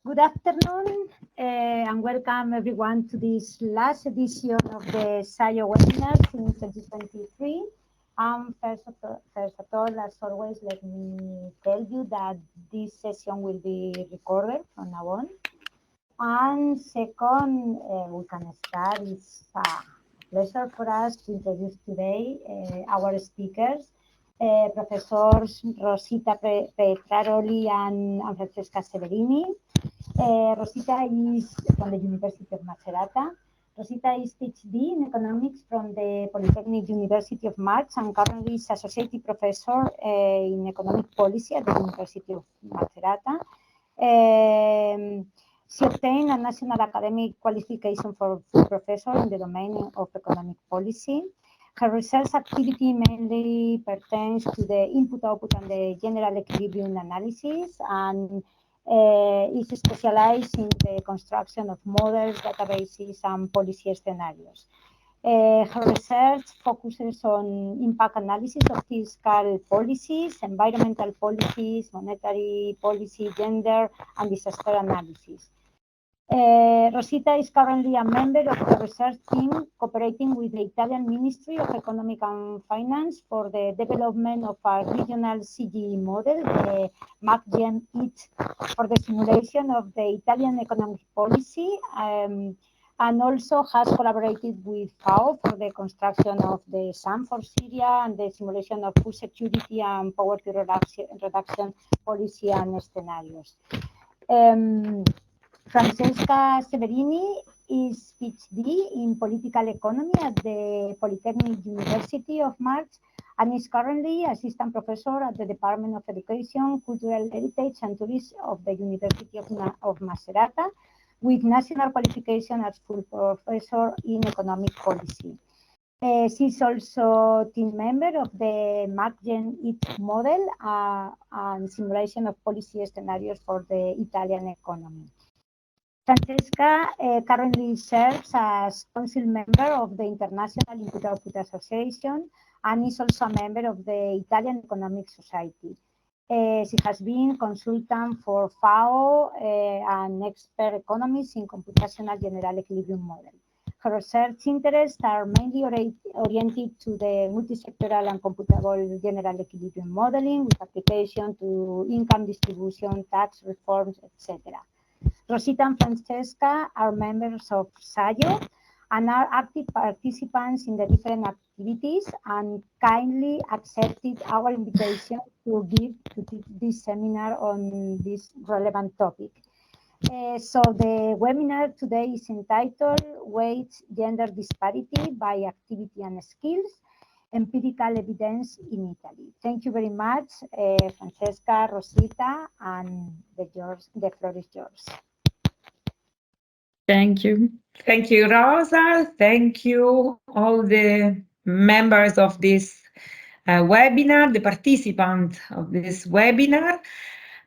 Good afternoon and welcome everyone to this last edition of the SHAIO webinars in 2023. First of all, as always, let me tell you that this session will be recorded from now on. And second, we can start. It's a pleasure for us to introduce today our speakers. Professors Rosita Pretaroli and Francesca Severini. Rosita is from the University of Macerata. Rosita is PhD in economics from the Polytechnic University of March and currently is associate professor in economic policy at the University of Macerata. She obtained a national academic qualification for full professor in the domain of economic policy. Her research activity mainly pertains to the input-output and the general equilibrium analysis and is specialized in the construction of models, databases, and policy scenarios. Her research focuses on impact analysis of fiscal policies, environmental policies, monetary policy, gender, and disaster analysis. Rosita is currently a member of the research team cooperating with the Italian Ministry of Economic and Finance for the development of a regional CGE model, the MACGEN-IT, for the simulation of the Italian economic policy, and also has collaborated with FAO for the construction of the SAM for Syria and the simulation of food security and poverty reduction policy and scenarios. Francesca Severini is PhD in political economy at the Polytechnic University of March and is currently assistant professor at the Department of Education, Cultural Heritage and Tourism of the University of Macerata, with national qualification as full professor in economic policy. She is also team member of the MACGEN-IT model and simulation of policy scenarios for the Italian economy. Francesca currently serves as council member of the International Input-Output Association and is also a member of the Italian Economic Society. She has been consultant for FAO and expert economist in computational general equilibrium model. Her research interests are mainly oriented to the multisectoral and computable general equilibrium modeling with application to income distribution, tax reforms, etc. Rosita and Francesca are members of SHAIO and are active participants in the different activities and kindly accepted our invitation to give this seminar on this relevant topic. So the webinar today is entitled Weights Gender Disparity by Activity and Skills, Empirical Evidence in Italy. Thank you very much, Francesca, Rosita, and the floor is yours. Thank you. Thank you, Rosa. Thank you, all the members of this webinar, the participants of this webinar.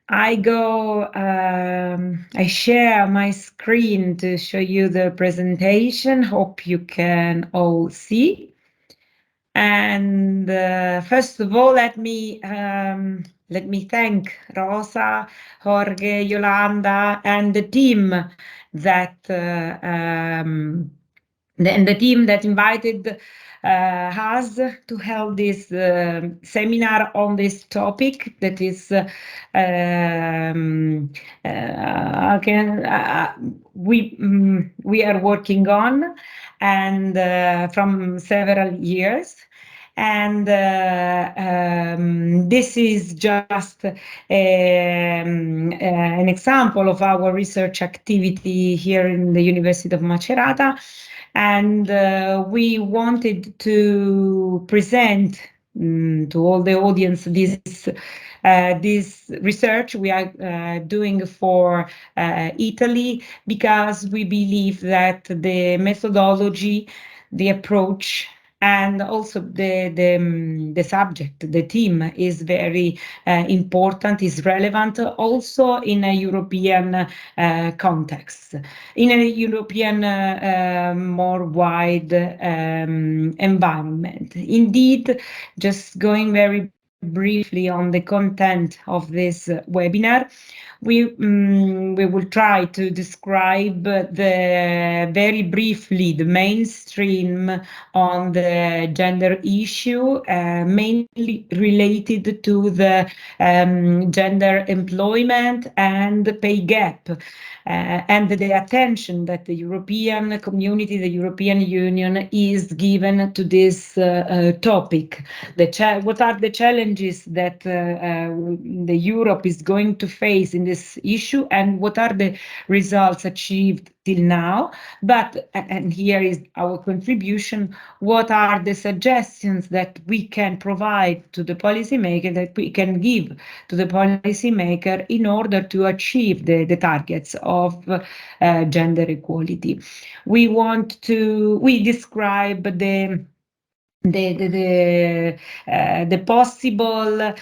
I share my screen to show you the presentation. Hope you can all see. And first of all, let me thank Rosa, Jorge, Yolanda, and the team that the team that invited us to hold this seminar on this topic that is we are working on and from several years. And this is just an example of our research activity here in the University of Macerata. And we wanted to present to all the audience this research we are doing for Italy, because we believe that the methodology, the approach, and also the subject, the theme is very important, is relevant also in a European context, in a European more wide environment. Indeed, just going very briefly on the content of this webinar. We will try to describe very briefly the mainstream on the gender issue, mainly related to the gender employment and the pay gap, and the attention that the European community, the European Union is given to this topic. What are the challenges that the Europe is going to face in this issue, and what are the results achieved till now? But, and here is our contribution, what are the suggestions that we can provide to the policymaker, that we can give to the policymaker in order to achieve the targets of gender equality? We describe the possible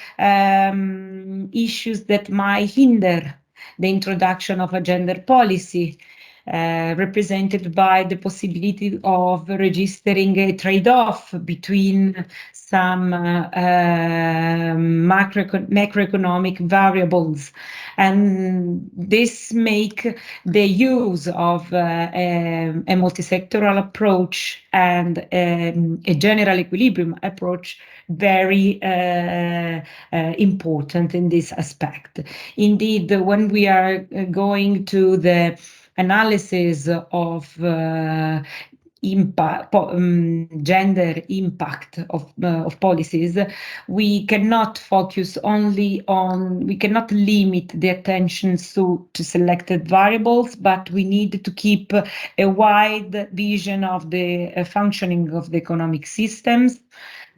issues that might hinder the introduction of a gender policy, represented by the possibility of registering a trade-off between some macroeconomic variables, and this make the use of a multisectoral approach and a general equilibrium approach very important in this aspect. Indeed, when we are going to the analysis of gender impact of policies, we cannot limit the attention to selected variables, but we need to keep a wide vision of the functioning of the economic systems,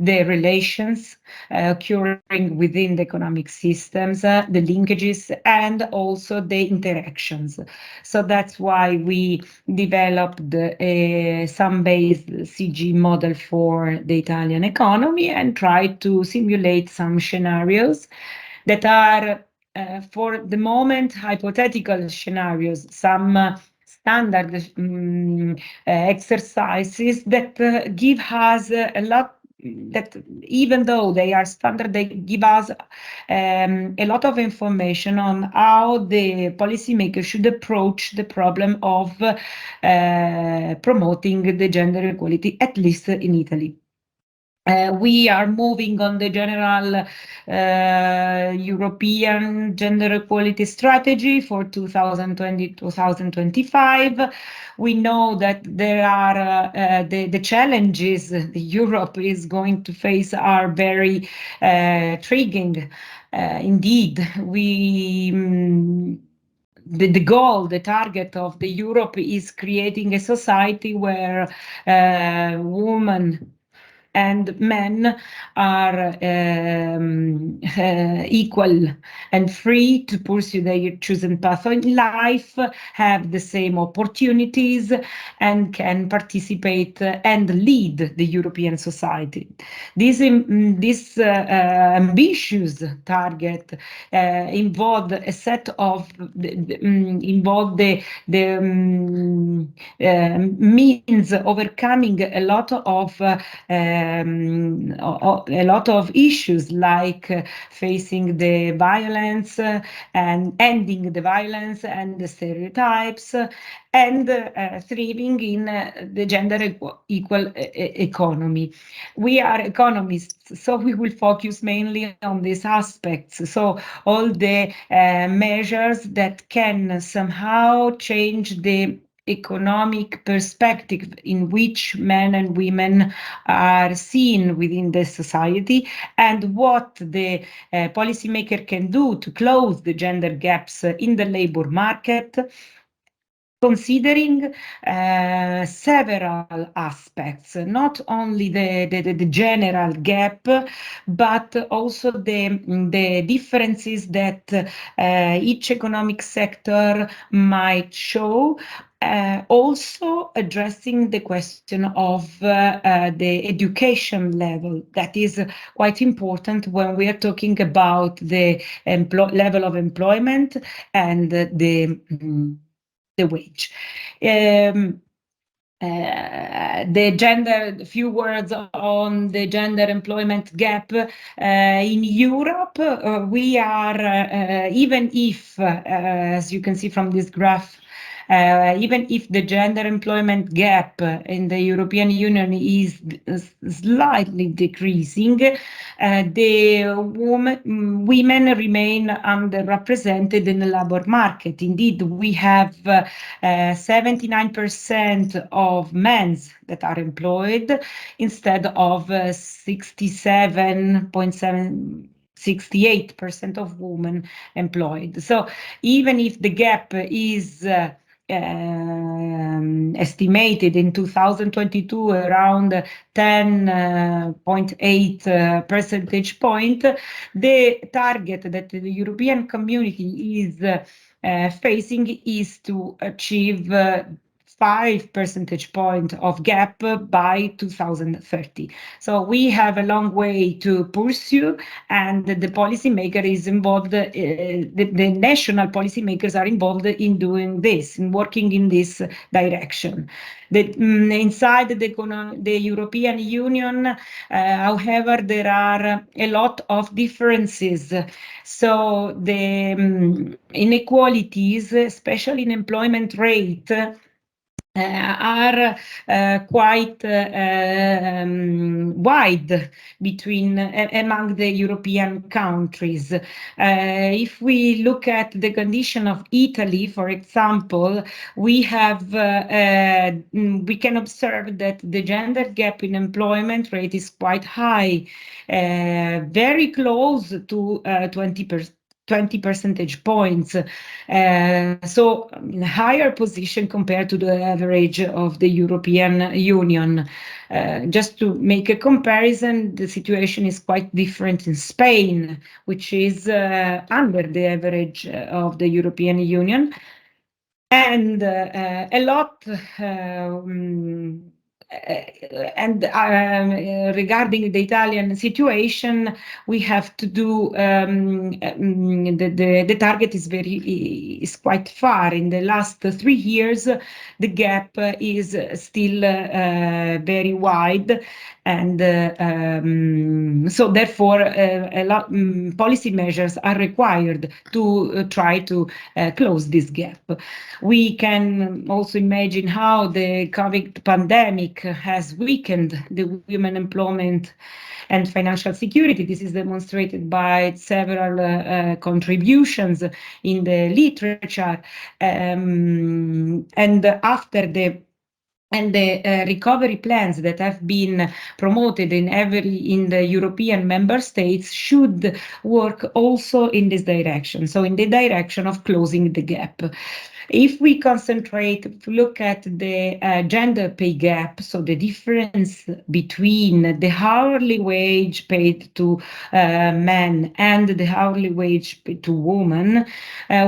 the relations occurring within the economic systems, the linkages, and also the interactions. So that's why we developed a sum-based CG model for the Italian economy and tried to simulate some scenarios that are, for the moment, hypothetical scenarios, some standard exercises that give us a lot, that even though they are standard, they give us a lot of information on how the policymaker should approach the problem of promoting the gender equality, at least in Italy. We are moving on the general European gender equality strategy for 2020-2025. We know that there are the challenges Europe is going to face are very intriguing. Indeed, the goal, the target of the Europe is creating a society where women and men are equal and free to pursue their chosen path in life, have the same opportunities, and can participate and lead the European society. This ambitious target involved a set of means overcoming a lot of issues, like facing the violence and ending the violence and the stereotypes, and thriving in the gender equal economy. We are economists, so we will focus mainly on these aspects. So all the measures that can somehow change the economic perspective in which men and women are seen within the society, and what the policymaker can do to close the gender gaps in the labor market, considering several aspects, not only the general gap, but also the differences that each economic sector might show. Also addressing the question of the education level. That is quite important when we are talking about the level of employment and the wage. few words on the gender employment gap in Europe. We are, even if, as you can see from this graph, even if the gender employment gap in the European Union is slightly decreasing, the women remain underrepresented in the labor market. Indeed, we have 79% of men that are employed instead of 67.7. 68% of women employed. So even if the gap is estimated in 2022 around 10.8 percentage point, the target that the European community is facing is to achieve 5 percentage point of gap by 2030. So we have a long way to pursue, and the policymaker is involved, the national policymakers are involved in doing this, in working in this direction. Inside the European Union, however, there are a lot of differences. So the inequalities, especially in employment rate, are quite wide between among the European countries. If we look at the condition of Italy, for example, we have we can observe that the gender gap in employment rate is quite high, very close to 20%. 20 percentage points, so in a higher position compared to the average of the European Union. Just to make a comparison, the situation is quite different in Spain, which is under the average of the European Union. And a lot regarding the Italian situation, we have to do the target is quite far. In the last 3 years, the gap is still very wide, and so therefore a lot policy measures are required to try to close this gap. We can also imagine how the COVID pandemic has weakened the women employment and financial security. This is demonstrated by several contributions in the literature, and after the recovery plans that have been promoted in the European member states should work also in this direction. So in the direction of closing the gap. If we look at the gender pay gap, so the difference between the hourly wage paid to men and the hourly wage paid to women,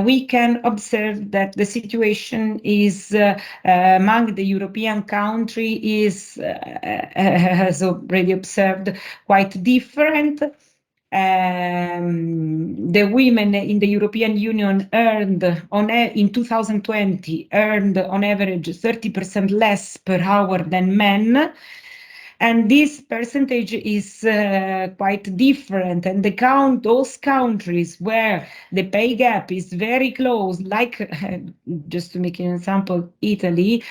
we can observe that the situation is among the European country is, as already observed, quite different. The women in the European Union earned in 2020 on average 30% less per hour than men. And this percentage is quite different. And those countries where the pay gap is very close, like just to make an example, Italy,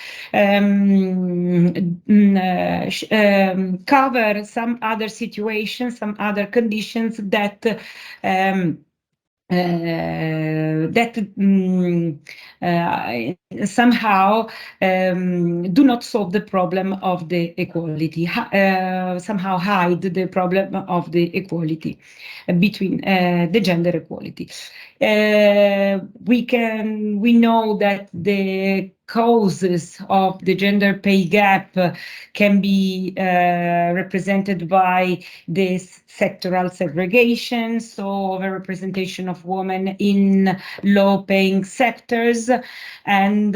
cover some other situations, some other conditions that somehow do not solve the problem of the equality, somehow hide the problem of the equality between the gender equality. We know that the causes of the gender pay gap can be represented by this sectoral segregation, so overrepresentation of women in low-paying sectors, and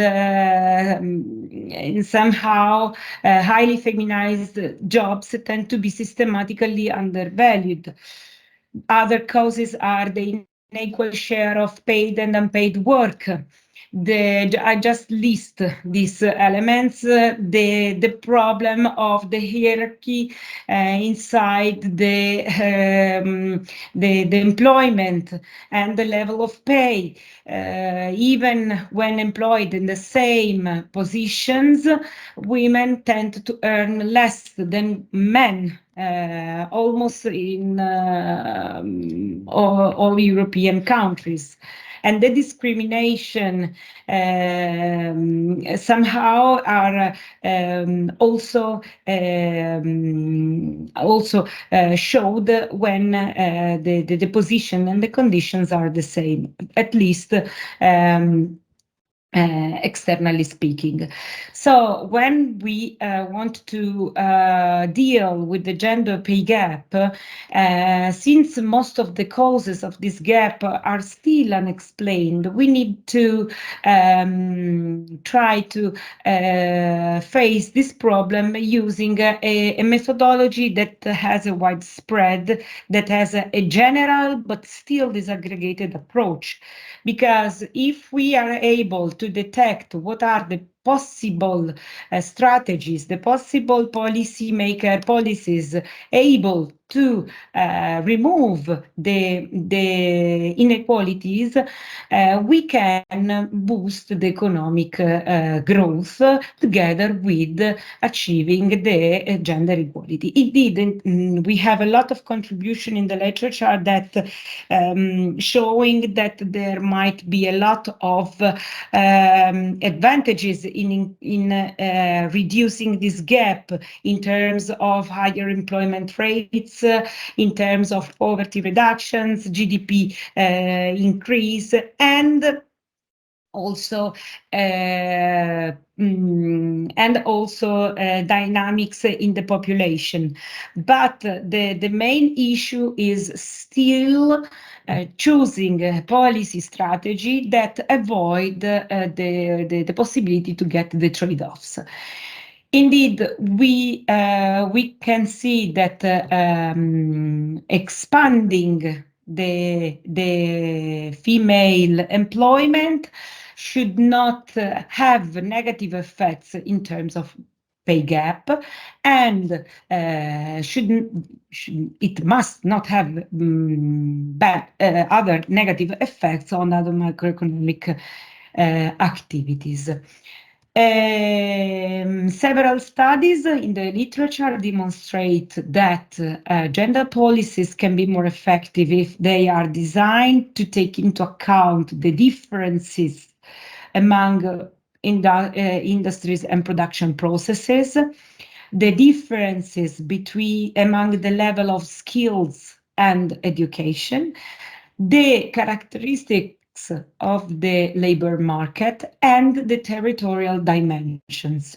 somehow highly feminized jobs tend to be systematically undervalued. Other causes are the unequal share of paid and unpaid work. I just list these elements. The problem of the hierarchy inside the employment and the level of pay. Even when employed in the same positions, women tend to earn less than men, almost in all European countries. And the discrimination somehow are also showed when the position and the conditions are the same, at least externally speaking. So when we want to deal with the gender pay gap, since most of the causes of this gap are still unexplained, we need to try to face this problem using a methodology that has a widespread, that has a general but still disaggregated approach. Because if we are able to detect what are the possible strategies, the possible policies able to remove the inequalities, we can boost the economic growth together with achieving the gender equality. Indeed, we have a lot of contribution in the literature that showing that there might be a lot of advantages in reducing this gap in terms of higher employment rates, in terms of poverty reductions, GDP increase, and also dynamics in the population. But the main issue is still choosing a policy strategy that avoid the possibility to get the trade-offs. Indeed, we can see that expanding the female employment should not have negative effects in terms of pay gap, and it must not have bad other negative effects on other macroeconomic activities. Several studies in the literature demonstrate that gender policies can be more effective if they are designed to take into account the differences among industries and production processes, the differences among the level of skills and education, the characteristics of the labor market, and the territorial dimensions.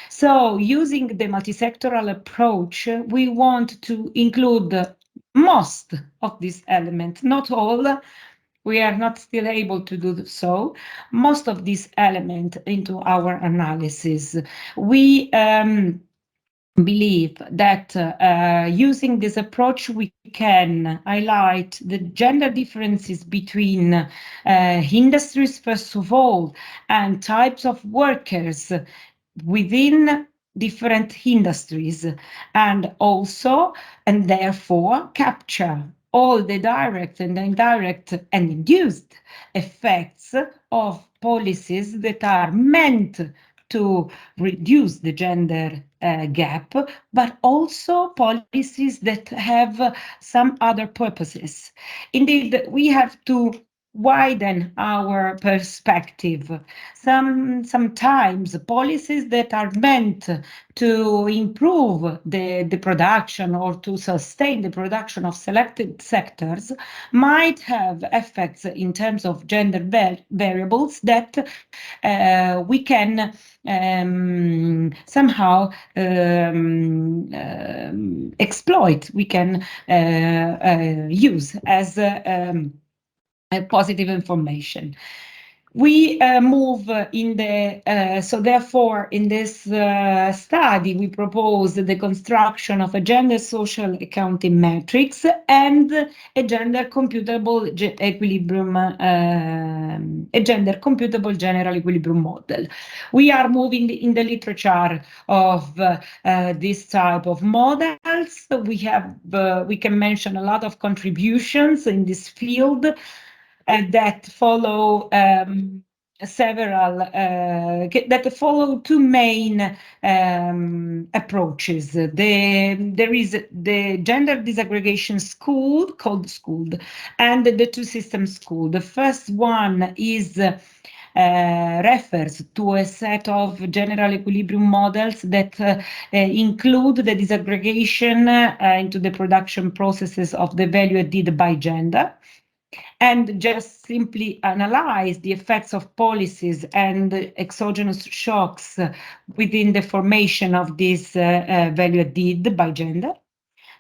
So, using the multisectoral approach, we want to include most of these elements, not all. We are not still able to do so. Most of these elements into our analysis. We believe that using this approach, we can highlight the gender differences between industries, first of all, and types of workers within different industries, and therefore capture all the direct and indirect and induced effects of policies that are meant to reduce the gender gap, but also policies that have some other purposes. Indeed, we have to widen our perspective. Sometimes policies that are meant to improve the production or to sustain the production of selected sectors might have effects in terms of gender variables that we can somehow exploit, we can use as positive information. We move in the, so therefore in this study we propose the construction of a gender social accounting matrix and a gender computable equilibrium, a gender computable general equilibrium model. We are moving in the literature of this type of models. We can mention a lot of contributions in this field that follow that follow two main approaches. There is the gender disaggregation school, called school, and the two-system school. The first one is refers to a set of general equilibrium models that include the disaggregation into the production processes of the value added by gender, and just simply analyze the effects of policies and exogenous shocks within the formation of this value added by gender.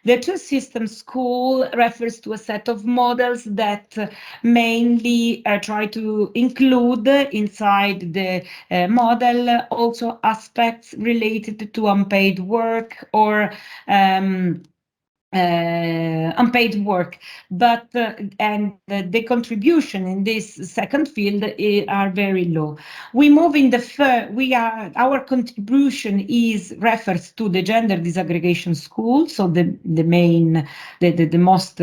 The two-system school refers to a set of models that mainly try to include inside the model also aspects related to unpaid work or unpaid work, but and the contribution in this second field are very low. We move in the our contribution is refers to the gender disaggregation school, so the most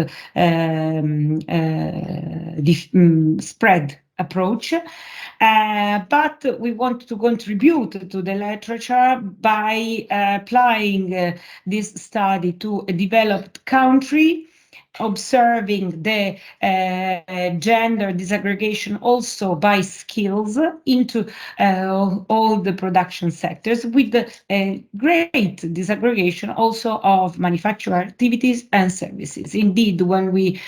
spread approach. But we want to contribute to the literature by applying this study to a developed country, observing the gender disaggregation also by skills into all the production sectors, with the great disaggregation also of manufacturing activities and services. Indeed, when we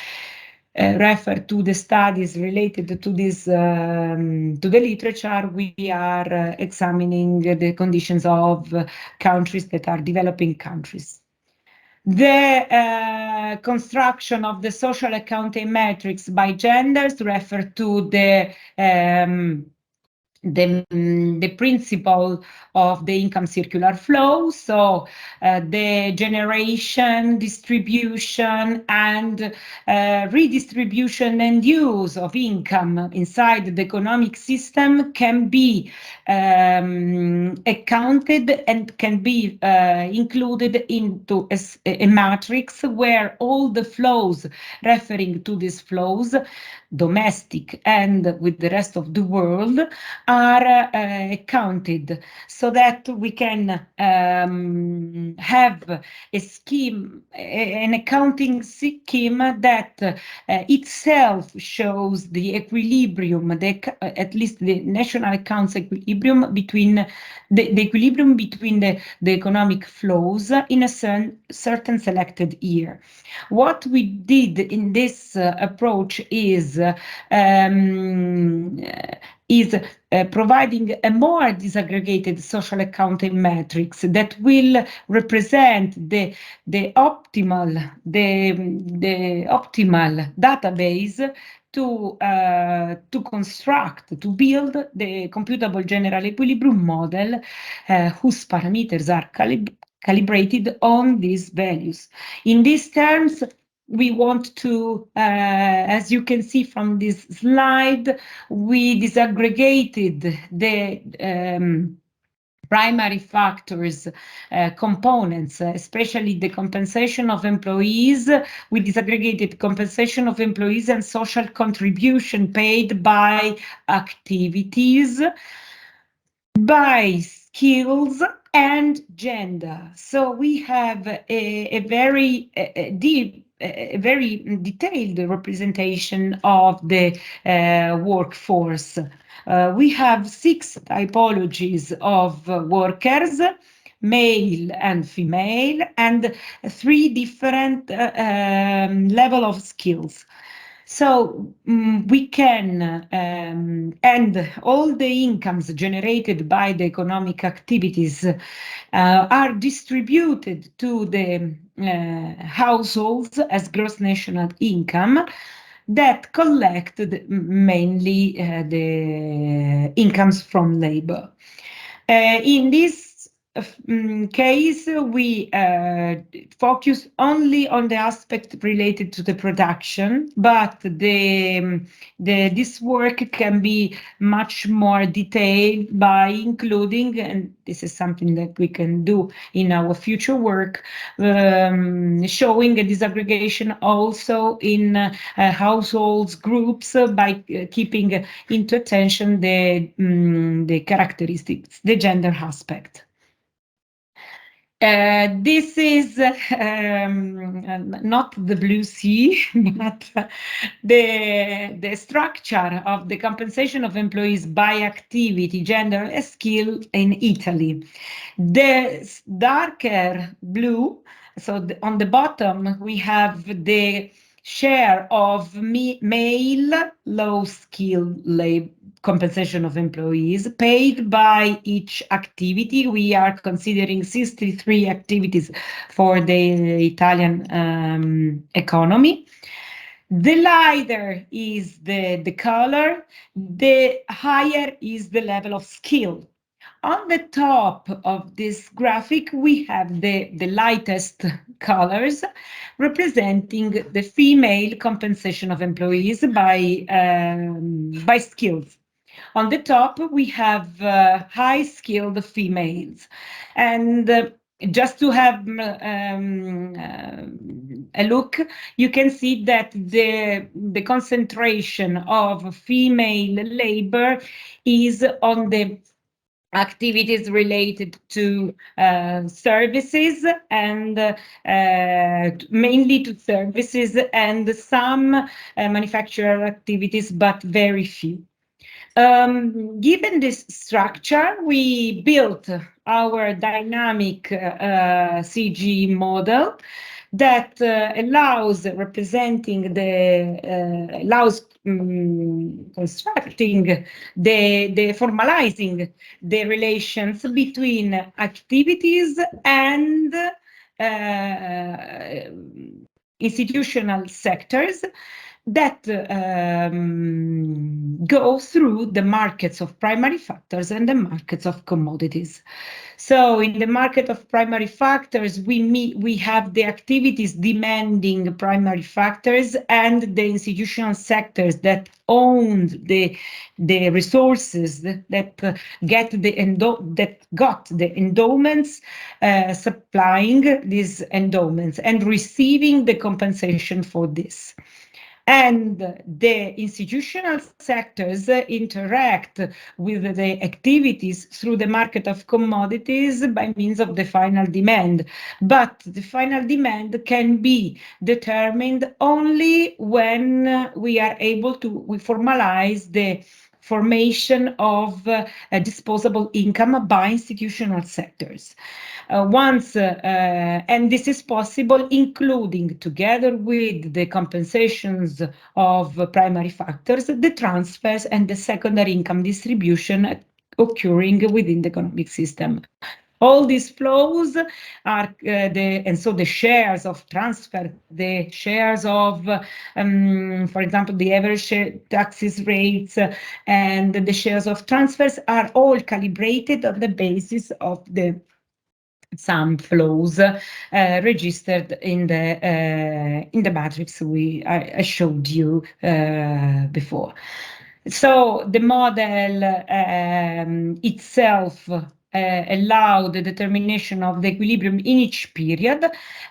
refer to the studies related to this, to the literature, we are examining the conditions of countries that are developing countries. The construction of the social accounting matrix by genders refer to the principle of the income circular flow, so the generation, distribution, and redistribution and use of income inside the economic system can be accounted and can be included into a matrix where all the flows referring to these flows, domestic and with the rest of the world, are counted, so that we can have a scheme, an accounting scheme that itself shows the equilibrium, at least the national accounts equilibrium between the equilibrium between the economic flows in a certain selected year. What we did in this approach is providing a more disaggregated social accounting matrix that will represent the optimal database to construct, to build the computable general equilibrium model whose parameters are calibrated on these values. In these terms, we want to, as you can see from this slide, we disaggregated the primary factors, components, especially the compensation of employees. We disaggregated compensation of employees and social contribution paid by activities, by skills, and gender. So we have a very deep, a very detailed representation of the workforce. We have 6 typologies of workers, male and female, and 3 different level of skills. So we can, and all the incomes generated by the economic activities are distributed to the households as gross national income, that collect mainly the incomes from labor. In this case, we focus only on the aspect related to the production, but this work can be much more detailed by including, and this is something that we can do in our future work, showing a disaggregation also in households groups by keeping into attention the characteristics, the gender aspect. This is not the blue sea, but the structure of the compensation of employees by activity, gender, and skill in Italy. The darker blue, so on the bottom, we have the share of male low-skill labor compensation of employees paid by each activity. We are considering 63 activities for the Italian economy. The lighter is the color, the higher is the level of skill. On the top of this graphic, we have the lightest colors representing the female compensation of employees by skills. On the top, we have high-skilled females. And just to have a look, you can see that the concentration of female labor is on the activities related to services and mainly to services and some manufacturer activities, but very few. Given this structure, we built our dynamic CG model that allows constructing formalizing the relations between activities and institutional sectors that go through the markets of primary factors and the markets of commodities. So in the market of primary factors, we have the activities demanding primary factors and the institutional sectors that own the resources that got the endowments, supplying these endowments and receiving the compensation for this. And the institutional sectors interact with the activities through the market of commodities by means of the final demand. But the final demand can be determined only when we are able to formalize the formation of disposable income by institutional sectors. And this is possible including, together with the compensations of primary factors, the transfers and the secondary income distribution occurring within the economic system. All these flows are the shares of transfer, the shares of, for example, the average taxes rates and the shares of transfers are all calibrated on the basis of some flows registered in the matrix I showed you before. So the model itself allowed the determination of the equilibrium in each period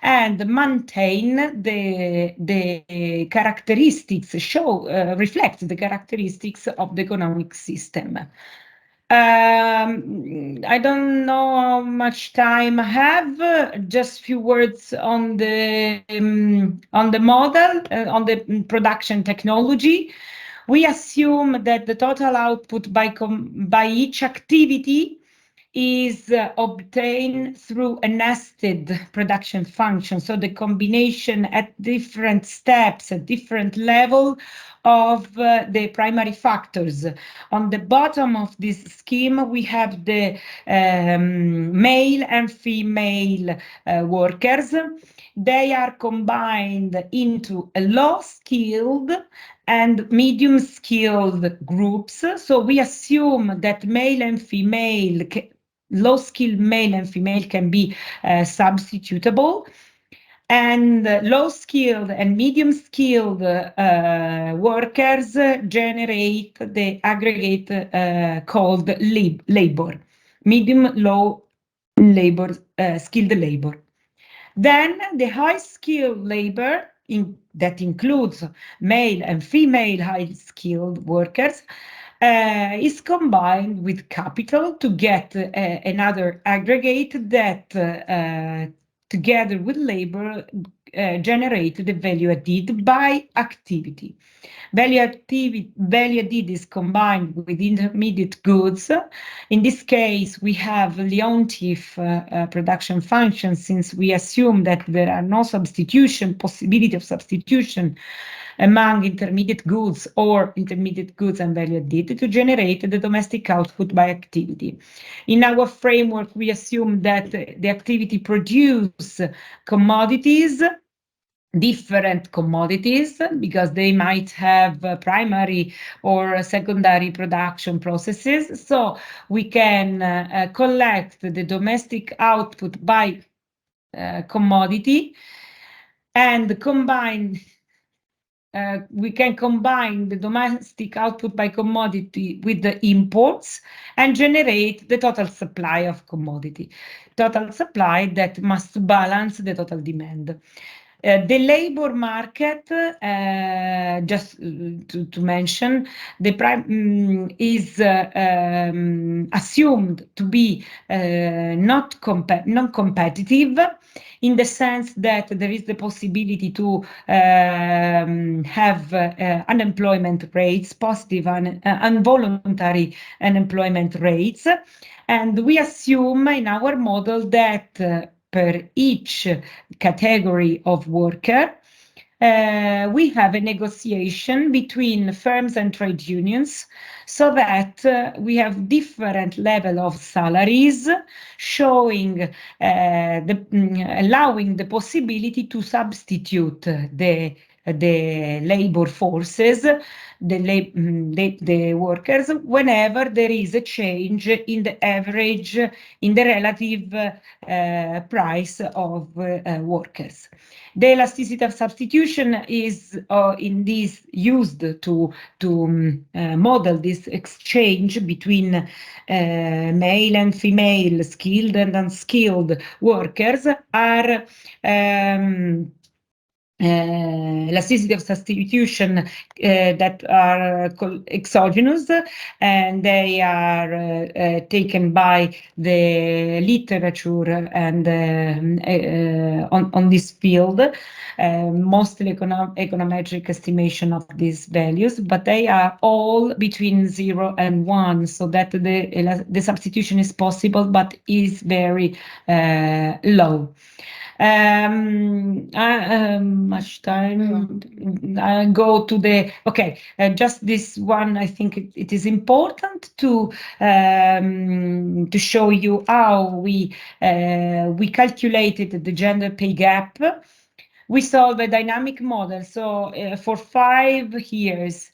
and maintain the characteristics, reflect the characteristics of the economic system. I don't know how much time I have. Just a few words on the model, on the production technology. We assume that the total output by each activity is obtained through a nested production function. So the combination at different steps, at different level of the primary factors. On the bottom of this scheme, we have the male and female workers. They are combined into a low-skilled and medium-skilled groups. So we assume that male and female, low-skilled male and female can be substitutable. And low-skilled and medium-skilled workers generate the aggregate called labor, medium-low labor, skilled labor. Then the high-skilled labor, that includes male and female high-skilled workers, is combined with capital to get another aggregate that together with labor, generate the value added by activity. Value added is combined with intermediate goods. In this case, we have Leontief production function, since we assume that there are no possibility of substitution among intermediate goods or intermediate goods and value added to generate the domestic output by activity. In our framework, we assume that the activity produce commodities, different commodities, because they might have primary or secondary production processes. So we can collect the domestic output by commodity and combine. We can combine the domestic output by commodity with the imports and generate the total supply of commodity. Total supply that must balance the total demand. The labor market, just to mention, is assumed to be non-competitive, in the sense that there is the possibility to have unemployment rates, positive and involuntary unemployment rates. And we assume in our model that per each category of worker, we have a negotiation between firms and trade unions, so that we have different level of salaries, showing allowing the possibility to substitute the labor forces, the workers, whenever there is a change in the average, in the relative price of workers. The elasticity of substitution is in this used to model this exchange between male and female, skilled and unskilled workers, are elasticity of substitution that are exogenous, and they are taken by the literature and on this field, mostly econometric estimation of these values, but they are all between 0 and 1, so that the substitution is possible, but is very low. Much time. I go to the just this one. I think it is important to show you how we calculated the gender pay gap. We solve a dynamic model, so for 5 years.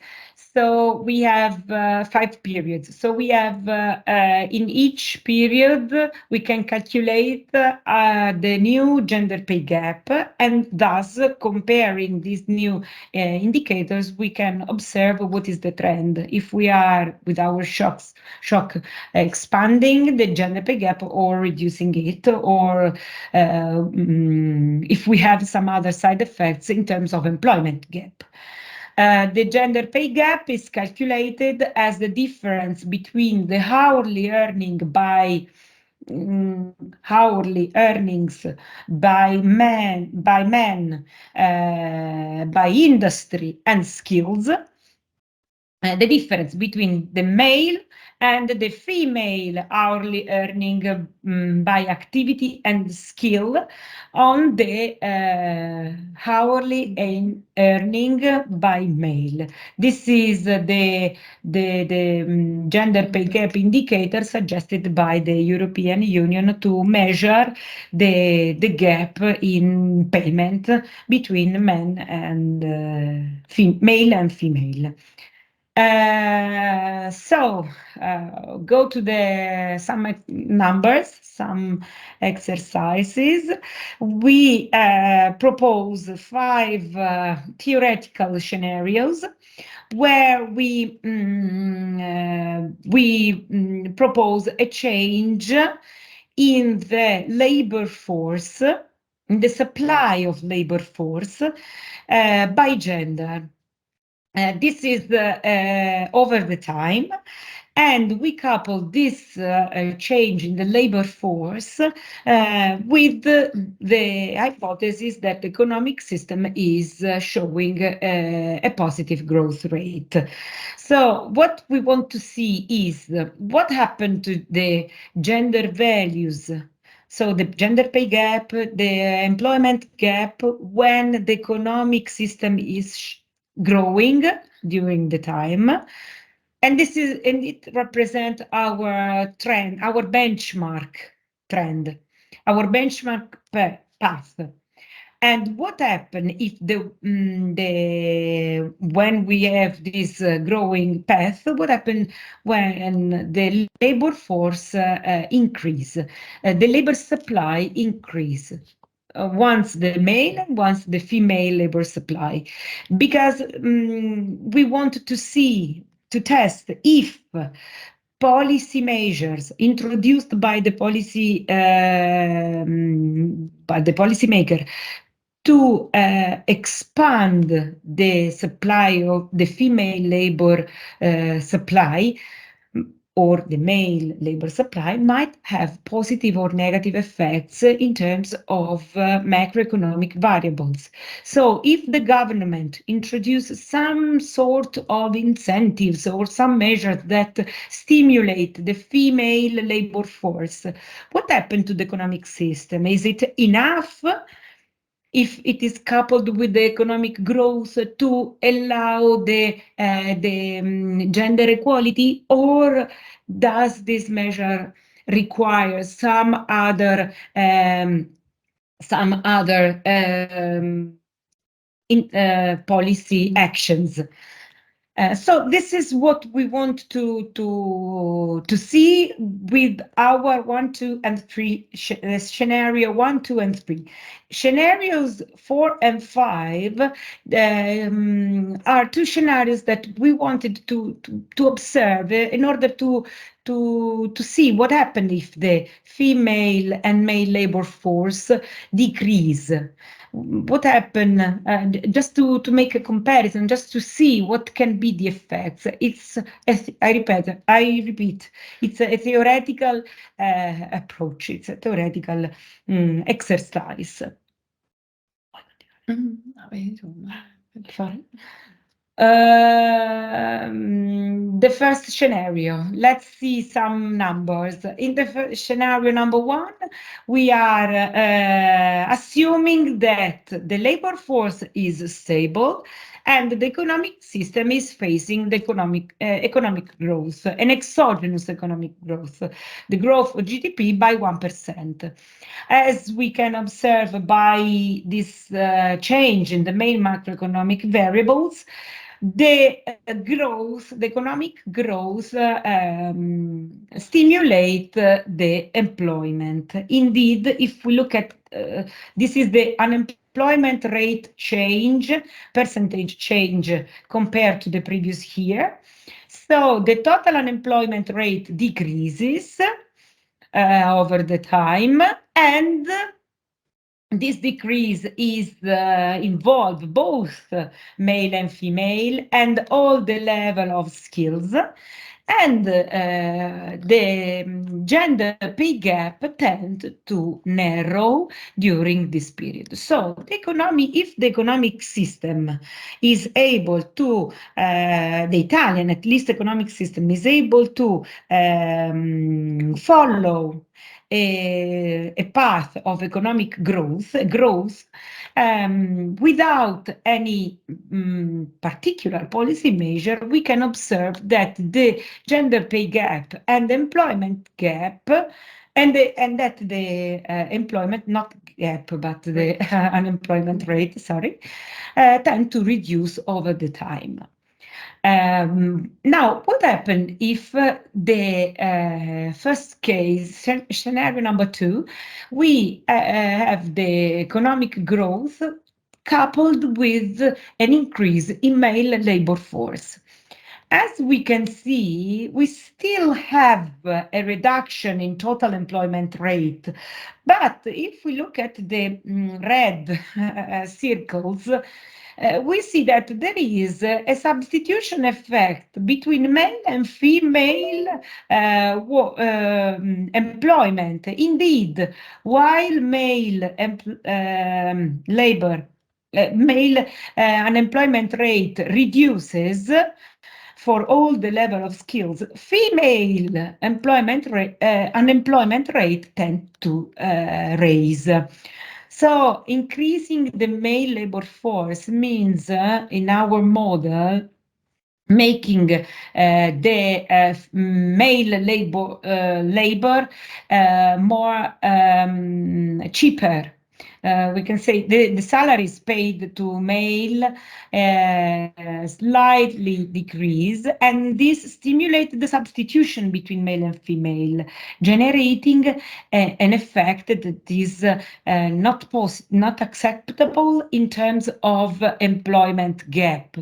So we have 5 periods. So we have in each period, we can calculate the new gender pay gap, and thus comparing these new indicators, we can observe what is the trend. If we are with our shock expanding the gender pay gap or reducing it, or if we have some other side effects in terms of employment gap. The gender pay gap is calculated as the difference between the hourly earnings by men, by industry and skills, the difference between the male and the female hourly earning by activity and skill on the hourly earning by male. This is the gender pay gap indicator suggested by the European Union to measure the gap in payment between men and male and female. Go to some numbers, some exercises. We propose 5 theoretical scenarios where we propose a change in the labor force, in the supply of labor force by gender. This is over the time, and we couple this change in the labor force with the hypothesis that the economic system is showing a positive growth rate. So what we want to see is what happened to the gender values. So the gender pay gap, the employment gap, when the economic system is growing during the time. And it represents our trend, our benchmark trend, our benchmark path. And what happens if when we have this growing path? What happens when the labor force increase, the labor supply increase? Once the male and once the female labor supply, because we want to test if policy measures introduced by the policymaker to expand the supply of the female labor supply or the male labor supply might have positive or negative effects in terms of macroeconomic variables. So if the government introduces some sort of incentives or some measures that stimulate the female labor force, what happened to the economic system? Is it enough if it is coupled with the economic growth to allow the gender equality, or does this measure require some other policy actions? So this is what we want to see with our 1, 2, and 3 scenario 1, 2, and 3. Scenarios 4 and 5 are 2 scenarios that we wanted to observe in order to see what happened if the female and male labor force decrease. What happened, just to make a comparison, just to see what can be the effects. It's, I repeat, it's a theoretical approach. It's a theoretical exercise. The first scenario, let's see some numbers. In the scenario number 1, we are assuming that the labor force is stable and the economic system is facing the economic growth, an exogenous economic growth, the growth of GDP by 1%. As we can observe by this change in the main macroeconomic variables, the economic growth stimulate the employment. Indeed, if we look at this is the unemployment rate change, percentage change compared to the previous year. So the total unemployment rate decreases over the time, and this decrease is involve both male and female and all the level of skills. And the gender pay gap tend to narrow during this period. So if the economic system is able to, the Italian at least economic system is able to follow a path of economic growth, without any particular policy measure, we can observe that the gender pay gap and employment gap, and that the employment, not gap, but the unemployment rate, sorry, tend to reduce over the time. Now, what happened if the first case, scenario number 2, we have the economic growth coupled with an increase in male labor force? As we can see, we still have a reduction in total employment rate. But if we look at the red circles, we see that there is a substitution effect between male and female employment. Indeed, while male unemployment rate reduces for all the level of skills, female unemployment rate tend to raise. So increasing the male labor force means, in our model, making the male labor more cheaper. We can say the salaries paid to male slightly decrease, and this stimulates the substitution between male and female, generating an effect that is not acceptable in terms of employment gap.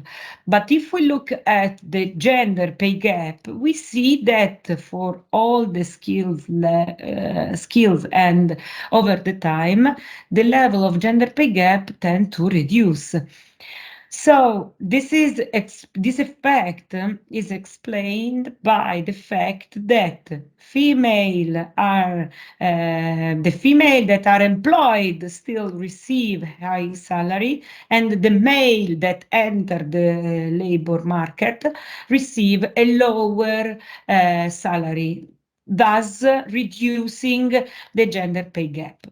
But if we look at the gender pay gap, we see that for all the skills and over the time, the level of gender pay gap tend to reduce. So this effect is explained by the fact that the female that are employed still receive high salary, and the male that enter the labor market receive a lower salary, thus reducing the gender pay gap.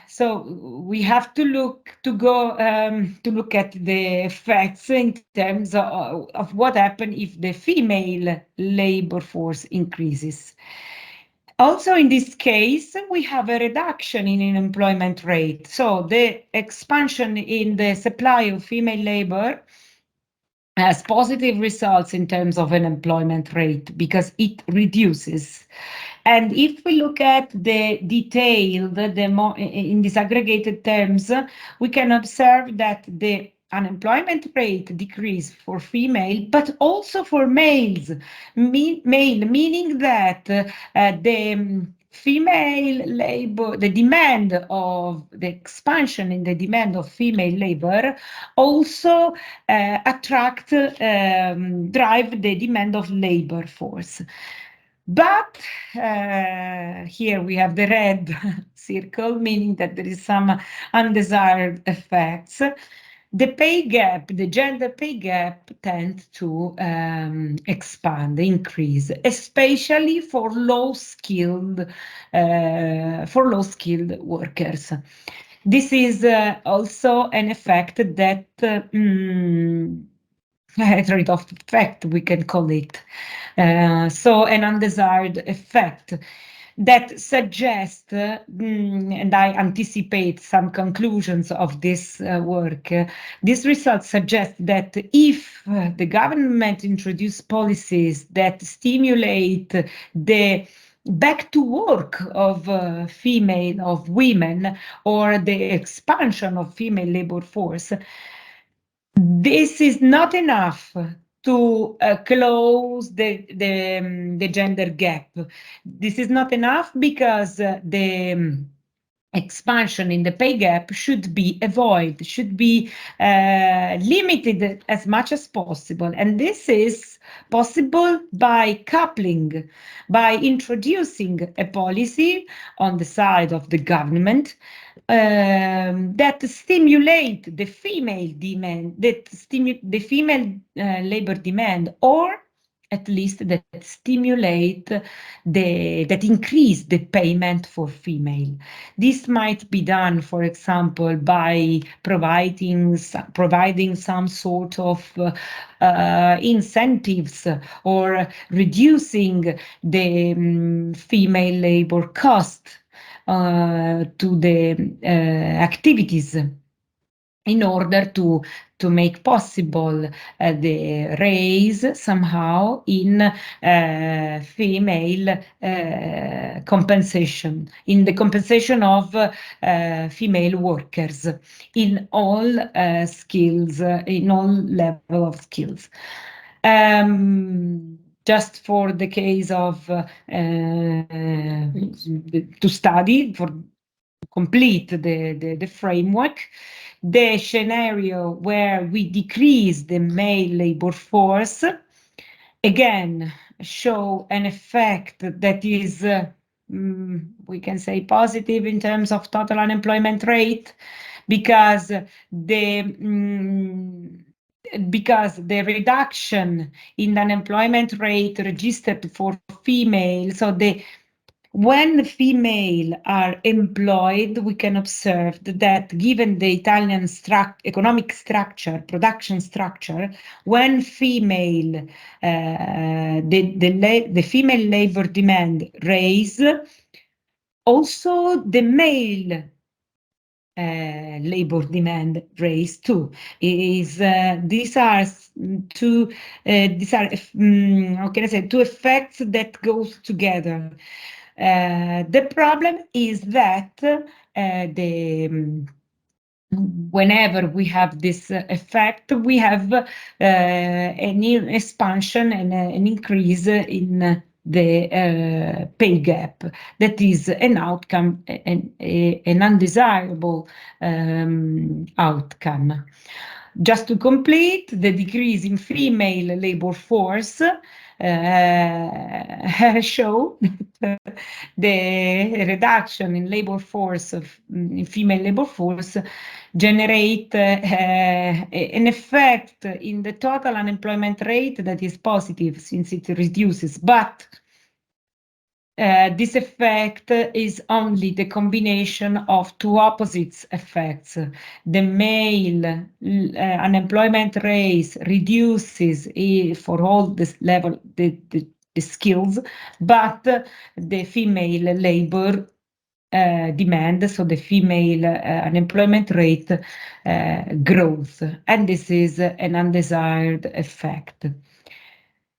So we have to look at the effects in terms of what happens if the female labor force increases. Also, in this case, we have a reduction in unemployment rate. So the expansion in the supply of female labor has positive results in terms of unemployment rate because it reduces. And if we look at the detailed, in disaggregated terms, we can observe that the unemployment rate decreased for female, but also for males, meaning that the female labor, the demand of the expansion in the demand of female labor also drive the demand of labor force. But here we have the red circle, meaning that there is some undesired effects. The pay gap, the gender pay gap, tends to expand, increase, especially for low-skilled workers. This is also an effect that a trade-off effect, we can call it. So an undesired effect that suggests, and I anticipate some conclusions of this work, these results suggest that if the government introduce policies that stimulate the back to work of women, or the expansion of female labor force, this is not enough to close the gender gap. This is not enough because the expansion in the pay gap should be avoided, should be limited as much as possible. And this is possible by coupling, by introducing a policy on the side of the government that stimulate the female demand, the female labor demand, or at least that stimulate that increase the payment for female. This might be done, for example, by providing some sort of incentives or reducing the female labor cost to the activities in order to make possible the raise somehow in female compensation, in the compensation of female workers in all skills, in all level of skills. Just for the case of to study, for complete the framework, the scenario where we decrease the male labor force, again, show an effect that is, we can say, positive in terms of total unemployment rate, because the reduction in the unemployment rate registered for females, so when female are employed, we can observe that given the Italian economic structure, production structure, when female, the female labor demand raise, also the male labor demand raise too. These are two how can I say, two effects that goes together. The problem is that whenever we have this effect, we have an expansion and an increase in the pay gap. That is an outcome, an undesirable outcome. Just to complete, the decrease in female labor force show that the reduction in labor force in female labor force generate an effect in the total unemployment rate that is positive since it reduces, but this effect is only the combination of two opposite effects. The male unemployment rate reduces for all this level, the skills, but the female labor demand, so the female unemployment rate grows, and this is an undesired effect.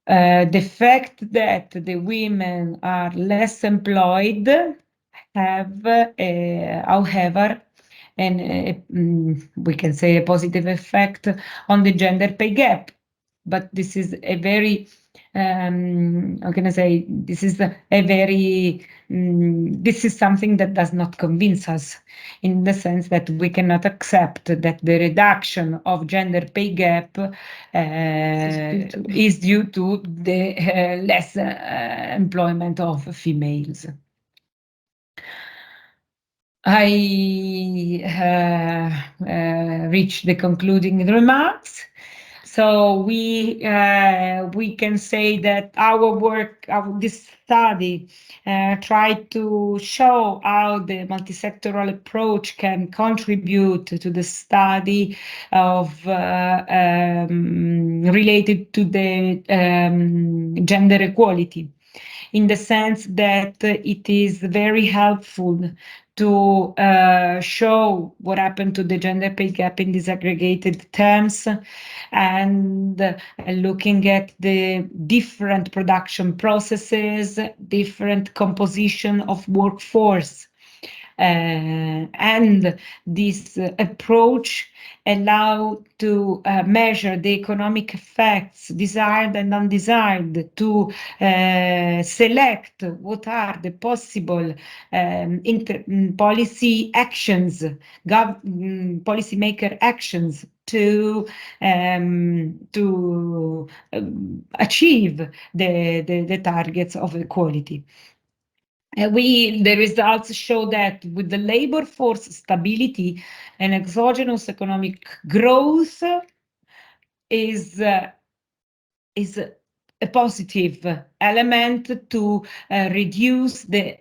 The fact that the women are less employed have, however, we can say a positive effect on the gender pay gap. But this is a very, how can I say, this is this is something that does not convince us, in the sense that we cannot accept that the reduction of gender pay gap is due to the less employment of females. I reached the concluding remarks. So we can say that our work, this study, tried to show how the multisectoral approach can contribute to the study of related to the gender equality, in the sense that it is very helpful to show what happened to the gender pay gap in disaggregated terms, and looking at the different production processes, different composition of workforce, and this approach allow to measure the economic effects, desired and undesired, to select what are the possible policy actions, policymaker actions to achieve the targets of equality. The results show that with the labor force stability and exogenous economic growth is a positive element to reduce the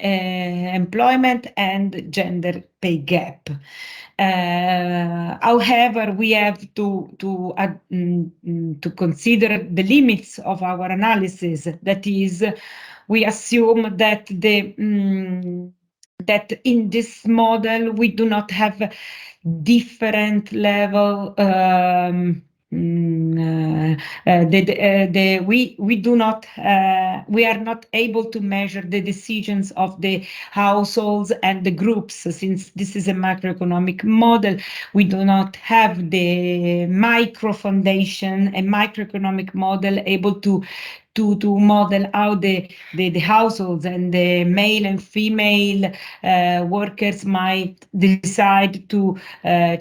employment and gender pay gap. However, we have to consider the limits of our analysis. That is, we assume that that in this model we do not have different level. We are not able to measure the decisions of the households and the groups. Since this is a macroeconomic model, we do not have the micro foundation, a microeconomic model able to model how the households and the male and female workers might decide to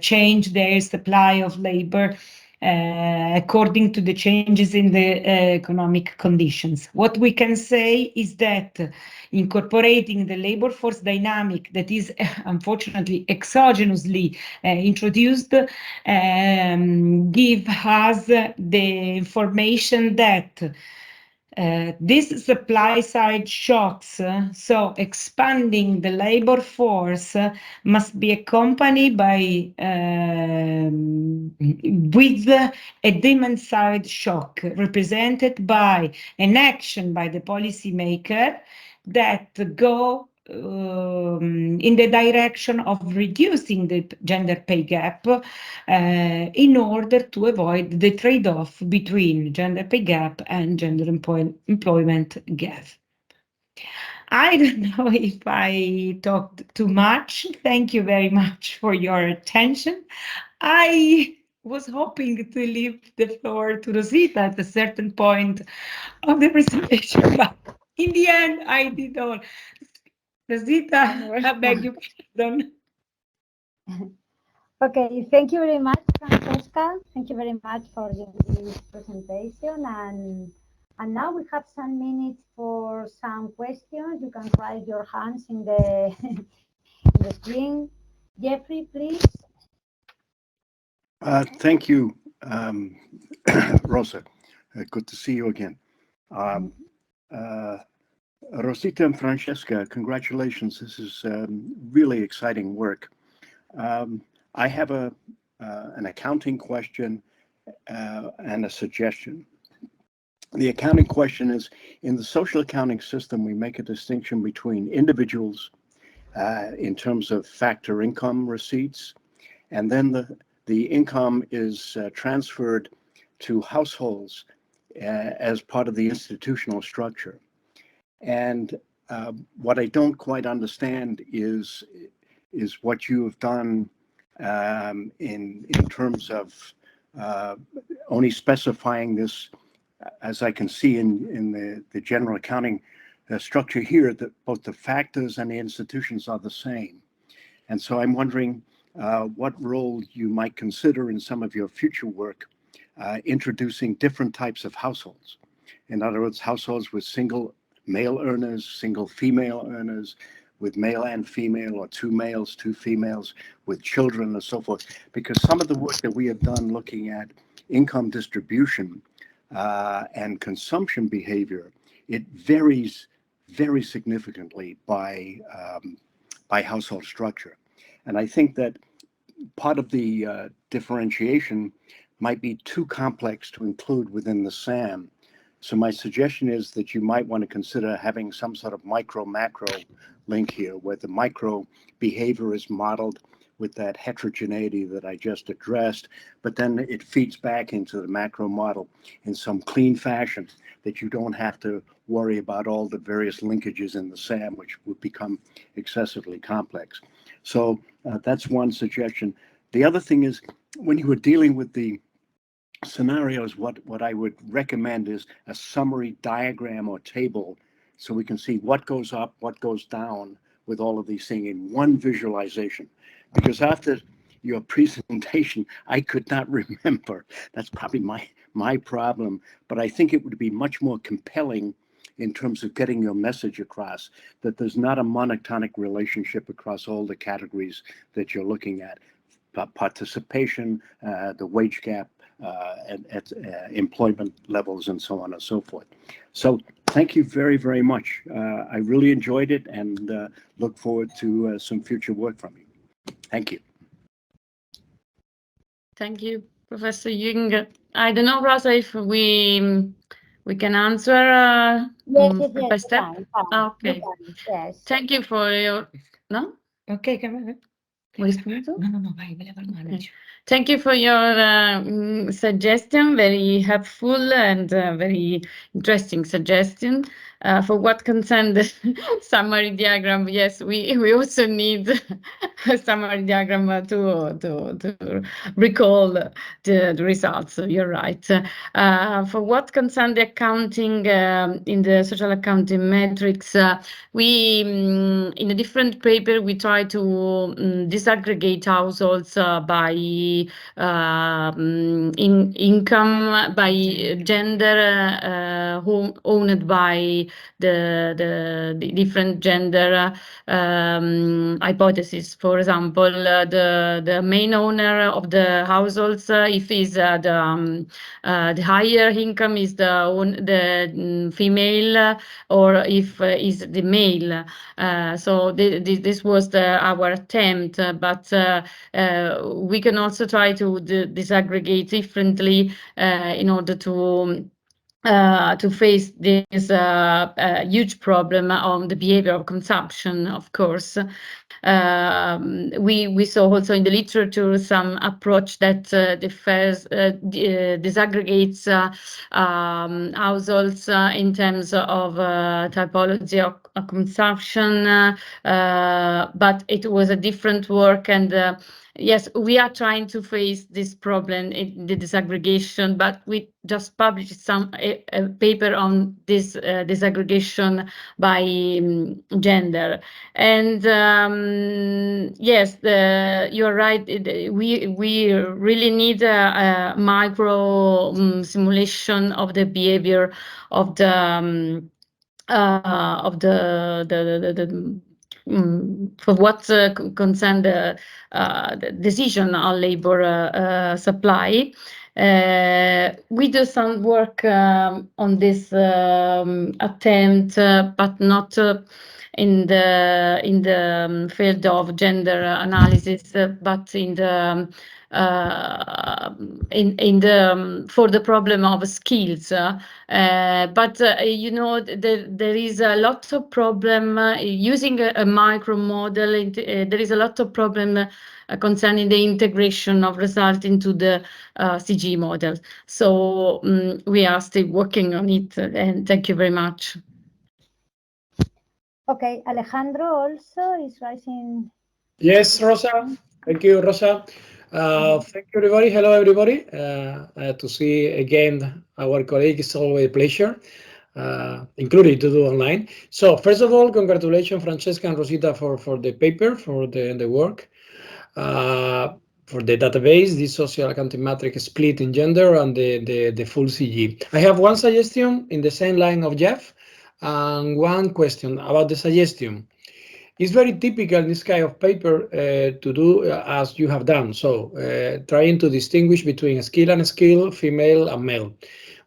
change their supply of labor according to the changes in the economic conditions. What we can say is that incorporating the labor force dynamic that is unfortunately exogenously introduced give us the information that these supply side shocks, so expanding the labor force, must be accompanied by with a demand side shock represented by an action by the policymaker that go in the direction of reducing the gender pay gap in order to avoid the trade-off between gender pay gap and gender employment gap. I don't know if I talked too much. Thank you very much for your attention. I was hoping to leave the floor to Rosita at a certain point of the presentation, but in the end, I did all. Rosita, I beg you pardon. Okay, thank you very much, Francesca. Thank you very much for this presentation. And now we have some minutes for some questions. You can raise your hands in the, in the screen. Jeffrey, please. Thank you, Rosa. Good to see you again. Rosita and Francesca, congratulations. This is really exciting work. I have an accounting question and a suggestion. The accounting question is, in the social accounting system, we make a distinction between individuals in terms of factor income receipts, and then the income is transferred to households as part of the institutional structure. And what I don't quite understand is what you have done in terms of only specifying this, as I can see in the general accounting structure here, that both the factors and the institutions are the same. And so I'm wondering what role you might consider in some of your future work introducing different types of households. In other words, households with single male earners, single female earners, with male and female, or two males, two females, with children, and so forth. Because some of the work that we have done looking at income distribution and consumption behavior, it varies very significantly by household structure. And I think that part of the differentiation might be too complex to include within the SAM. So my suggestion is that you might want to consider having some sort of micro-macro link here, where the micro behavior is modeled with that heterogeneity that I just addressed, but then it feeds back into the macro model in some clean fashion that you don't have to worry about all the various linkages in the SAM, which would become excessively complex. So that's one suggestion. The other thing is, when you were dealing with the scenarios, what I would recommend is a summary diagram or table, so we can see what goes up, what goes down with all of these things in one visualization. Because after your presentation, I could not remember. That's probably my problem, but I think it would be much more compelling in terms of getting your message across, that there's not a monotonic relationship across all the categories that you're looking at. Participation, the wage gap, and employment levels, and so on and so forth. So thank you very, very much. I really enjoyed it, and look forward to some future work from you. Thank you. Thank you, Professor Jung. I don't know, Rosa, if we can answer step by step. Okay. Yes. Thank you for your... No? Okay, come on. ¿Vuoi rispondere tu? No, vai, me la parlo. Okay. Thank you for your suggestion, very helpful and very interesting suggestion. For what concerns the summary diagram, yes, we also need a summary diagram to recall the results. You're right. For what concerns the accounting in the social accounting metrics, we in a different paper we try to disaggregate households by income, by gender, owned by the different gender hypotheses. For example, the main owner of the households, if is the higher income is the female, or if is the male. So this was our attempt, but we can also try to disaggregate differently in order to face this huge problem on the behavior of consumption, of course. We saw also in the literature some approach that disaggregates households in terms of typology of consumption, but it was a different work, and yes, we are trying to face this problem in the disaggregation, but we just published a paper on this disaggregation by gender. And yes, you're right. We really need a micro simulation of the behavior of the for what concern the decision on labor supply. We do some work on this attempt, but not in the field of gender analysis, but in the for the problem of skills. But you know, there is a lot of problem using a micro model. There is a lot of problem concerning the integration of result into the CG model. So we are still working on it, and thank you very much. Okay, Alejandro also is raising. Yes, Rosa. Thank you, Rosa. Thank you, everybody. Hello, everybody. To see again our colleague is always a pleasure, including to do online. So first of all, congratulations, Francesca and Rosita, for the paper, for the work, for the database, the social accounting matrix split in gender, and the full CG. I have one suggestion in the same line of Jeff, and one question about the suggestion. It's very typical in this kind of paper to do as you have done, so trying to distinguish between skill and skill, female and male.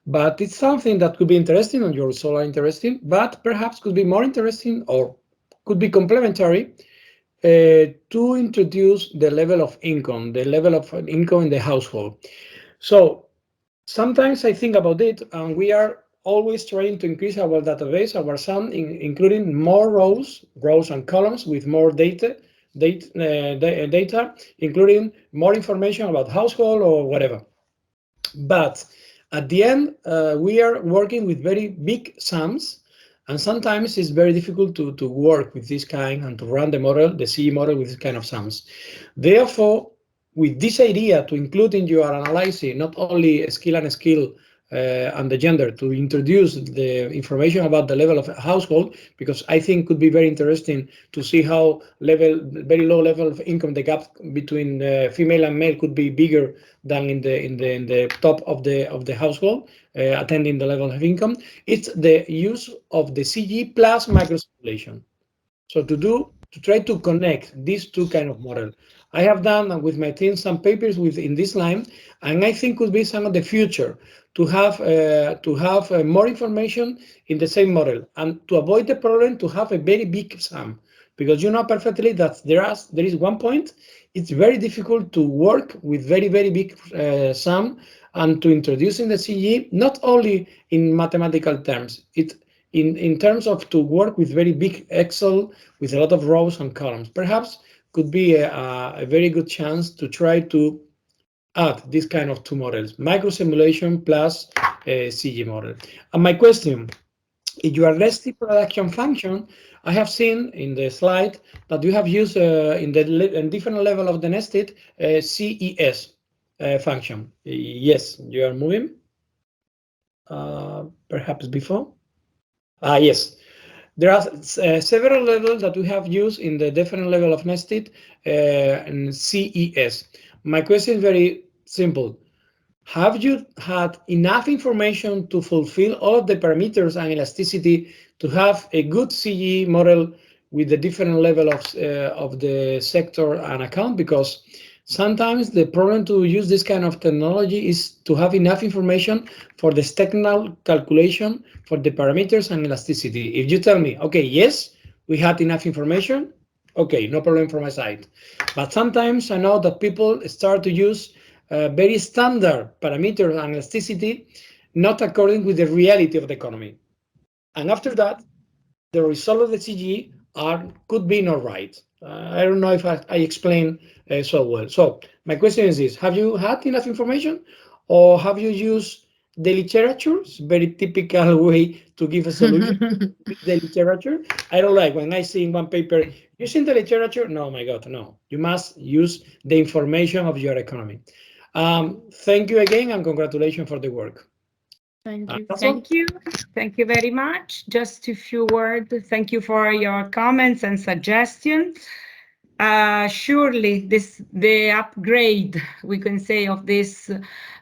But it's something that could be interesting, and your results are interesting, but perhaps could be more interesting or could be complementary to introduce the level of income in the household. So sometimes I think about it, and we are always trying to increase our database, our sum, including more rows and columns with more data, including more information about household or whatever. But at the end, we are working with very big sums, And sometimes it's very difficult to work with this kind and to run the model, the CE model, with this kind of sums. Therefore, with this idea to include in your analysis not only skill and the gender, to introduce the information about the level of household, because I think could be very interesting to see how very low level of income, the gap between female and male could be bigger than in the top of the household, attending the level of income. It's the use of the CG plus microsimulation. So to try to connect these two kind of models. I have done with my team some papers in this line, and I think could be some of the future to have more information in the same model, and to avoid the problem to have a very big sum, because you know perfectly that there is one point. It's very difficult to work with very big sum and to introduce in the CG, not only in mathematical terms. In terms of to work with very big Excel with a lot of rows and columns, perhaps could be a very good chance to try to add this kind of two models, microsimulation plus CG model. And my question, if you are nested production function, I have seen in the slide that you have used in different level of the nested CES function. Yes, you are moving. Perhaps before. Yes, there are several levels that we have used in the different level of nested and CES. My question is very simple. Have you had enough information to fulfill all of the parameters and elasticity to have a good CE model with the different level of the sector and account? Because sometimes the problem to use this kind of technology is to have enough information for the technical calculation for the parameters and elasticity. If you tell me, okay, yes, we had enough information, okay, no problem from my side. But sometimes I know that people start to use very standard parameters and elasticity, not according with the reality of the economy. And after that, the result of the CG could be not right. I don't know if I explained so well. So my question is this: have you had enough information, or have you used the literature? It's a very typical way to give a solution. The literature. I don't like when I see in one paper using the literature. No, my God, no. You must use the information of your economy. Thank you again, and congratulations for the work. Thank you. Thank you very much. Just a few words. Thank you for your comments and suggestions. Surely the upgrade, we can say, of these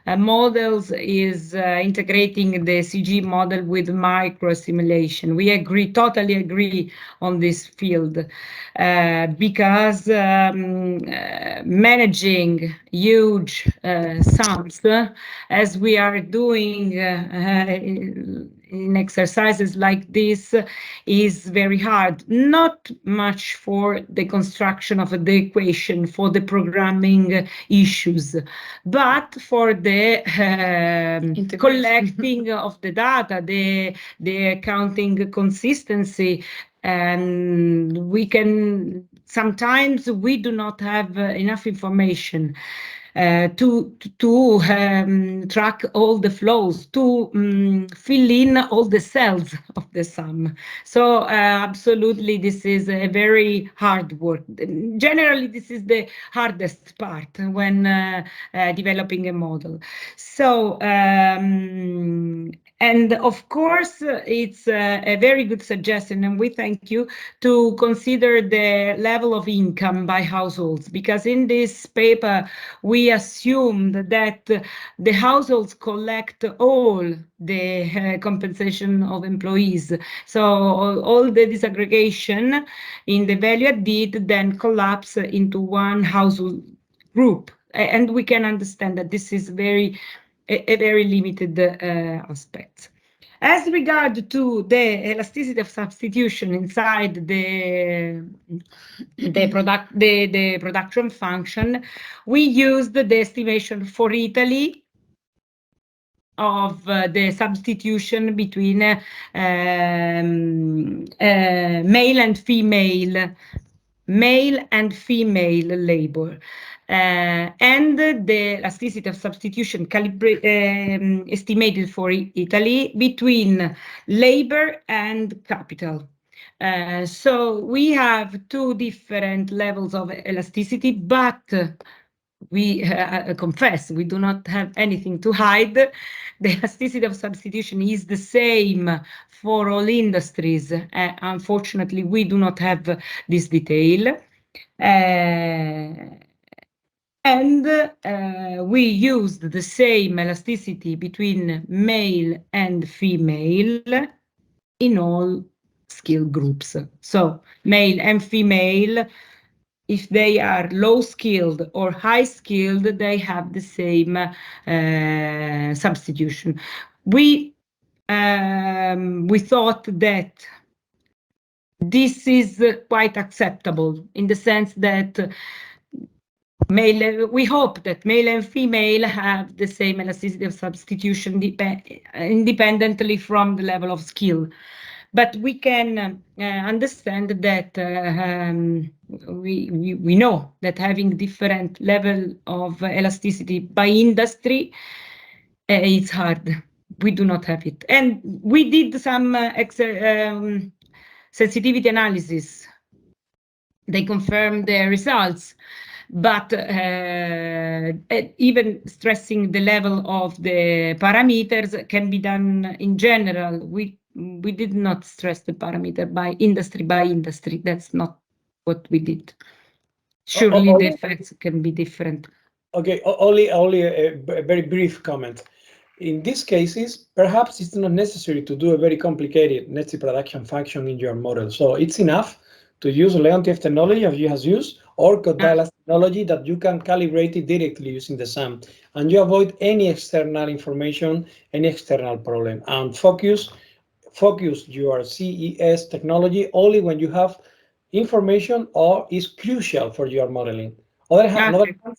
models is integrating the CG model with micro simulation. We totally agree on this field because managing huge sums, as we are doing in exercises like this, is very hard. Not much for the construction of the equation, for the programming issues, but for the collecting of the data, the accounting consistency. And sometimes we do not have enough information to track all the flows, to fill in all the cells of the sum. So absolutely, this is a very hard work. Generally, this is the hardest part when developing a model. So, and of course, it's a very good suggestion, and we thank you, to consider the level of income by households, because in this paper, we assumed that the households collect all the compensation of employees. So all the disaggregation in the value added then collapse into one household group. And we can understand that this is a very limited aspect. As regard to the elasticity of substitution inside the production function, we used the estimation for Italy of the substitution between male and female labor. and the elasticity of substitution estimated for Italy between labor and capital. So we have two different levels of elasticity, but we confess we do not have anything to hide. The elasticity of substitution is the same for all industries. Unfortunately, we do not have this detail. And we used the same elasticity between male and female in all skill groups. So male and female, if they are low skilled or high skilled, they have the same substitution. We thought that this is quite acceptable in the sense that we hope that male and female have the same elasticity of substitution independently from the level of skill. But we can understand that we know that having different level of elasticity by industry, it's hard. We do not have it. And we did some sensitivity analysis. They confirmed the results. But even stressing the level of the parameters can be done in general. We did not stress the parameter by industry. That's not what we did. Surely the effects can be different. Okay, only a very brief comment. In these cases, perhaps it's not necessary to do a very complicated net production function in your model. So it's enough to use Leontief technology as you have used, or Kodalas technology that you can calibrate it directly using the SAM, and you avoid any external information, any external problem, and focus your CES technology only when you have information or is crucial for your modeling. Other hand,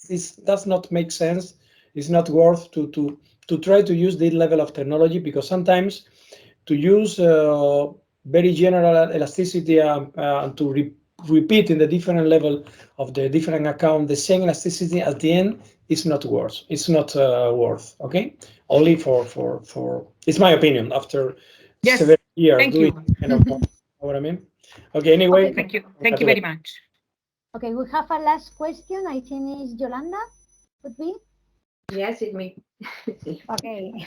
this does not make sense. It's not worth to try to use this level of technology, because sometimes to use very general elasticity and to repeat in the different level of the different account the same elasticity at the end is not worth. It's not worth. Okay, only for it's my opinion after 7 years doing kind of what I mean. Okay, anyway. Okay. Thank you very much. Okay, we have a last question. I think it's Yolanda. Could be? Yes, it's me. Okay.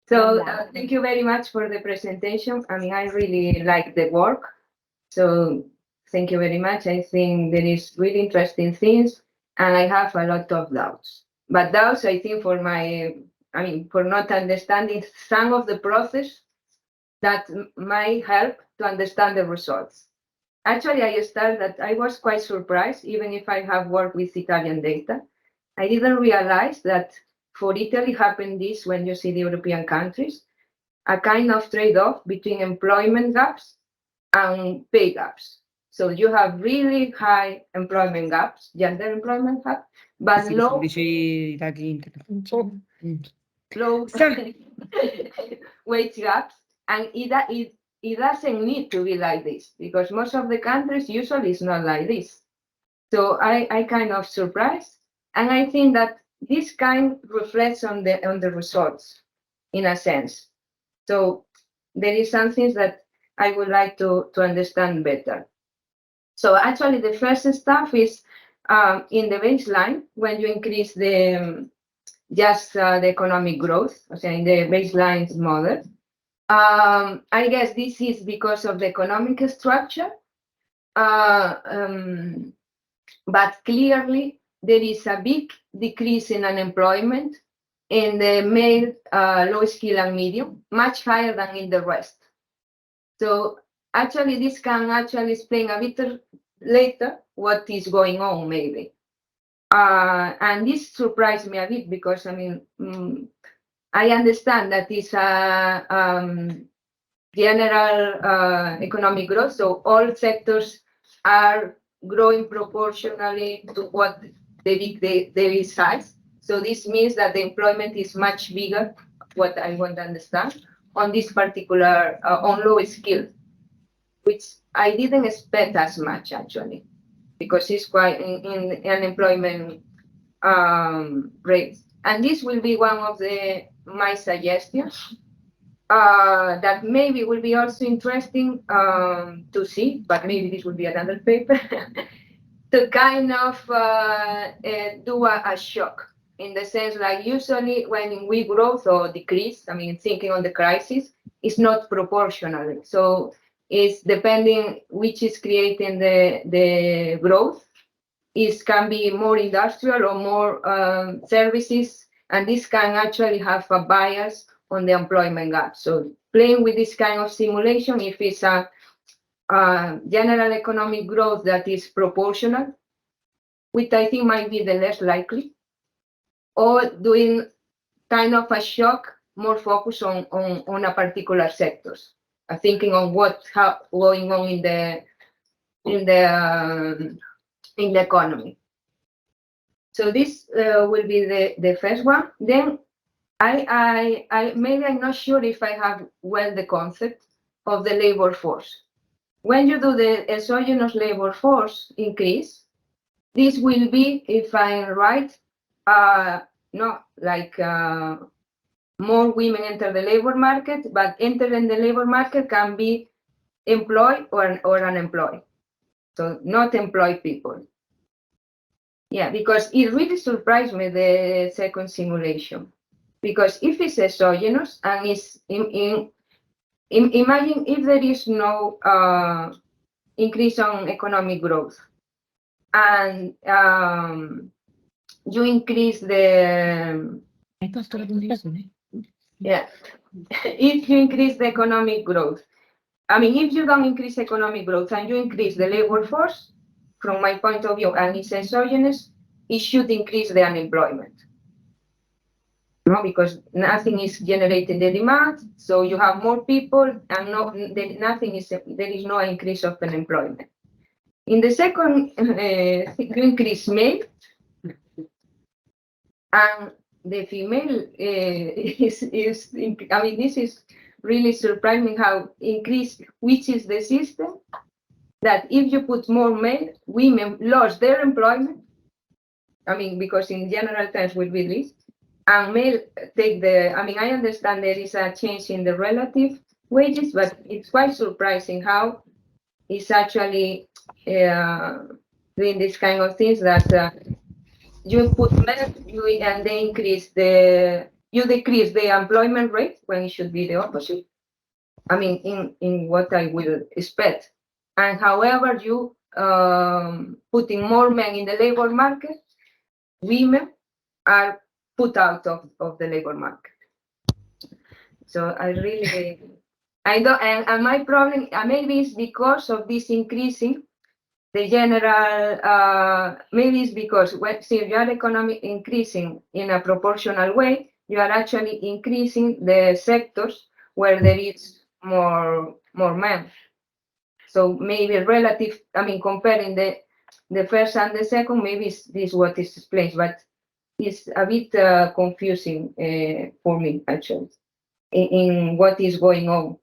So thank you very much for the presentation. I mean, I really like the work. So thank you very much. I think there is really interesting things, and I have a lot of doubts. But doubts, I think, for not understanding some of the process that might help to understand the results. Actually, I was quite surprised, even if I have worked with Italian data. I didn't realize that for Italy happened this when you see the European countries, a kind of trade-off between employment gaps and pay gaps. So you have really high employment gaps, gender employment gap, but low wage gaps, and it doesn't need to be like this, because most of the countries usually it's not like this. So I kind of surprised, and I think that this kind reflects on the results in a sense. So there is something that I would like to understand better. So actually the first stuff is in the baseline, when you increase the economic growth, okay, in the baseline model. I guess this is because of the economic structure, but clearly there is a big decrease in unemployment in the male low skill and medium, much higher than in the rest. So actually this can actually explain a bit later what is going on maybe. And this surprised me a bit, because I mean, I understand that it's a general economic growth, so all sectors are growing proportionally to what the big size. So this means that the employment is much bigger, what I want to understand, on this particular, on low skill, which I didn't expect as much actually. because it's quite in unemployment rates. And this will be one of my suggestions that maybe will be also interesting to see, but maybe this will be another paper, to kind of do a shock, in the sense like usually when we growth or decrease, I mean, thinking on the crisis, it's not proportional. So it's depending which is creating the growth. It can be more industrial or more services, and this can actually have a bias on the employment gap. So playing with this kind of simulation, if it's a general economic growth that is proportional, which I think might be the less likely, or doing kind of a shock, more focus on a particular sectors, thinking on what's going on in the economy. So this will be the first one. Then I maybe I'm not sure if I have well the concept of the labor force. When you do the exogenous labor force increase, this will be, if I'm right, not like more women enter the labor market, but entering the labor market can be employed or unemployed. So not employed people. Yeah, because it really surprised me, the second simulation. Because if it's exogenous and it's imagine if there is no increase on economic growth, and you increase the if you increase the economic growth, I mean, if you don't increase economic growth and you increase the labor force, from my point of view, and it's exogenous, it should increase the unemployment. No, because nothing is generating the demand, so you have more people, and there is no increase of unemployment. In the second, you increase male, and the female I mean, this is really surprising how increased, which is the system that if you put more male, women lose their employment. I mean, because in general terms will be this, and male take the, I mean, I understand there is a change in the relative wages, but it's quite surprising how it's actually doing this kind of things, that you put men and they increase you decrease the employment rate when it should be the opposite. I mean, in what I will expect. And however you putting more men in the labor market, women are put out of the labor market. So I really, I don't, and my problem maybe is because of this increasing the general, maybe it's because since you are economic increasing in a proportional way, you are actually increasing the sectors where there is more men. So maybe relative, I mean, comparing the first and the second, maybe this what is explained, but it's a bit confusing for me, actually, in what is going on.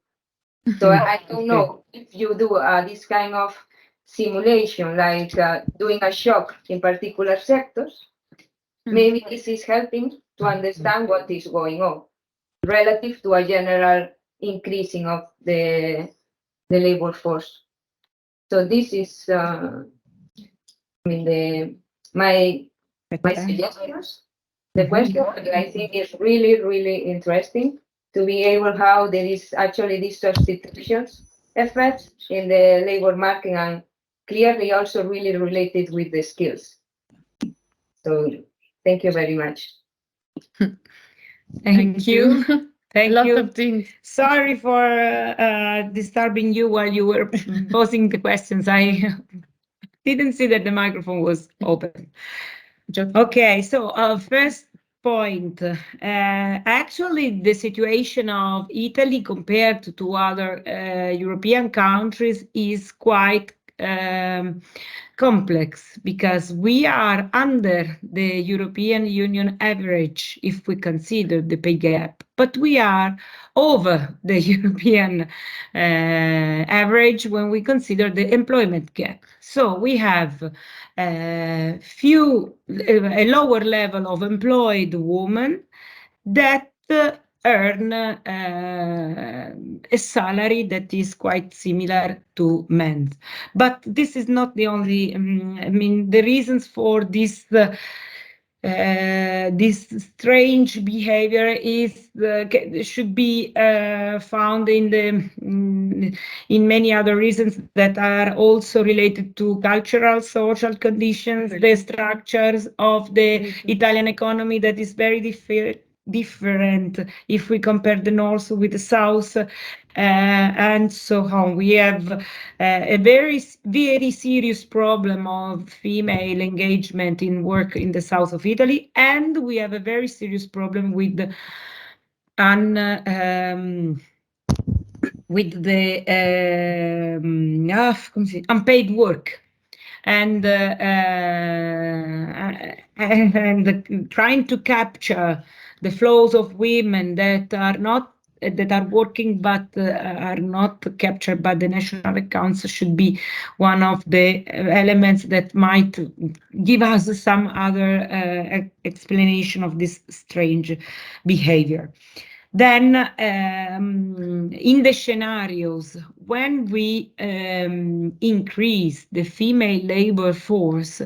So I don't know if you do this kind of simulation, like doing a shock in particular sectors, maybe this is helping to understand what is going on relative to a general increasing of the labor force. So this is, I mean, my suggestions. The question I think is really, really interesting to be able how there is actually these substitutions effects in the labor market, and clearly also really related with the skills. So thank you very much. Thank you. Thank Lot you. of things. Sorry for disturbing you while you were posing the questions. I didn't see that the microphone was open. Okay, so first point. Actually, the situation of Italy compared to other European countries is quite complex because we are under the European Union average if we consider the pay gap, but we are over the European average when we consider the employment gap. So we have a lower level of employed women that earn a salary that is quite similar to men's. But this is not the only, the reasons for this this strange behavior should be found in many other reasons that are also related to cultural, social conditions, the structures of the Italian economy that is very different if we compare the north with the south, and so on. We have a very, very serious problem of female engagement in work in the south of Italy, and we have a very serious problem with the unpaid work. And trying to capture the flows of women that are working but are not captured by the national accounts should be one of the elements that might give us some other explanation of this strange behavior. Then in the scenarios, when we increase the female labor force,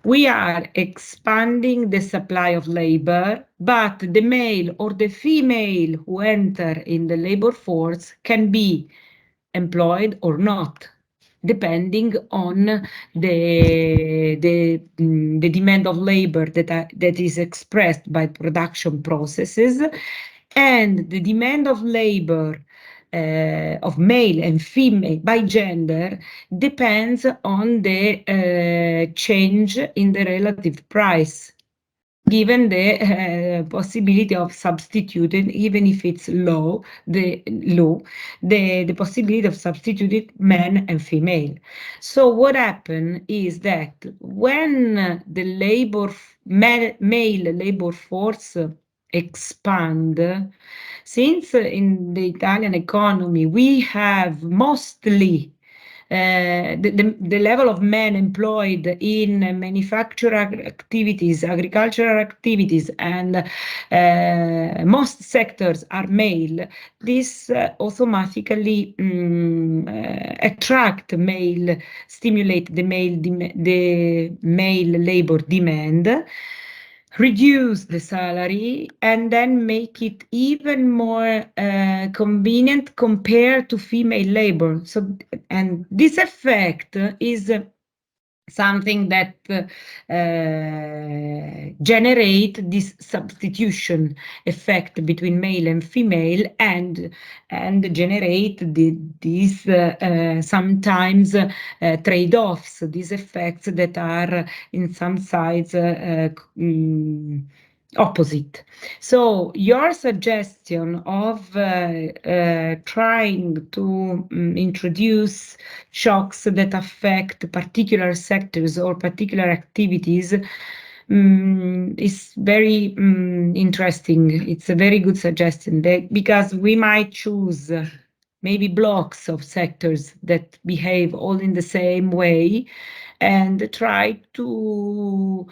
we are expanding the supply of labor, but the male or the female who enter in the labor force can be employed or not, depending on the demand of labor that is expressed by production processes. And the demand of labor of male and female by gender depends on the change in the relative price, given the possibility of substituting, even if it's low, the possibility of substituting men and female. So what happened is that when the male labor force expand, since in the Italian economy we have mostly the level of men employed in manufacturing activities, agricultural activities, and most sectors are male, this automatically stimulate the male labor demand, reduce the salary, and then make it even more convenient compared to female labor. So, and this effect is something that generate this substitution effect between male and female, and generate these sometimes trade-offs, these effects that are in some sides opposite. So your suggestion of trying to introduce shocks that affect particular sectors or particular activities is very interesting. It's a very good suggestion, because we might choose maybe blocks of sectors that behave all in the same way and try to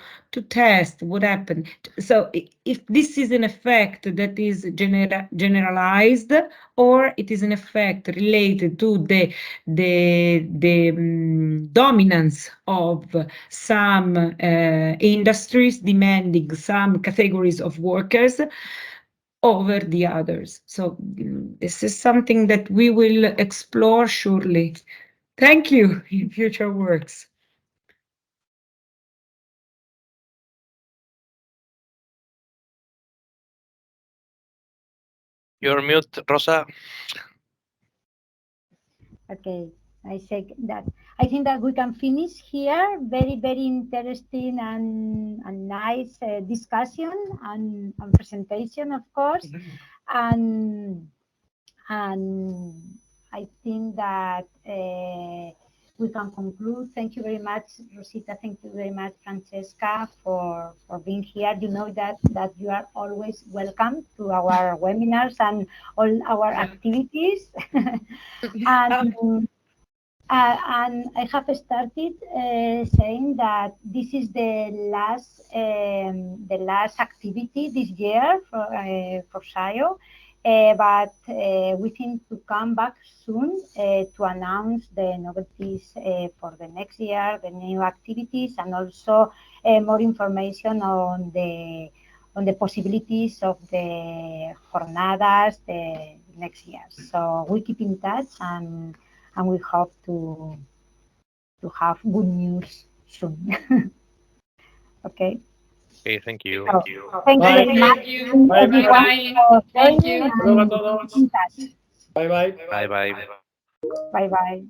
test what happened. So if this is an effect that is generalized, or it is an effect related to the dominance of some industries demanding some categories of workers over the others. So this is something that we will explore surely. Thank you in future works. You're mute, Rosa. Okay, I say that. I think that we can finish here. Very, very interesting and nice discussion and presentation, of course. And I think that we can conclude. Thank you very much, Rosita. Thank you very much, Francesca, for being here. You know that you are always welcome to our webinars and all our activities. And I have started saying that this is the last activity this year for SHAIO, but we think to come back soon to announce the novelties for the next year, the new activities, and also more information on the possibilities of the jornadas the next year. So we keep in touch, and we hope to have good news soon. Okay. Okay, thank you. So, thank you very much, everyone, for joining. Saludos a todos. And keep in touch. Bye bye. Bye bye. Bye bye.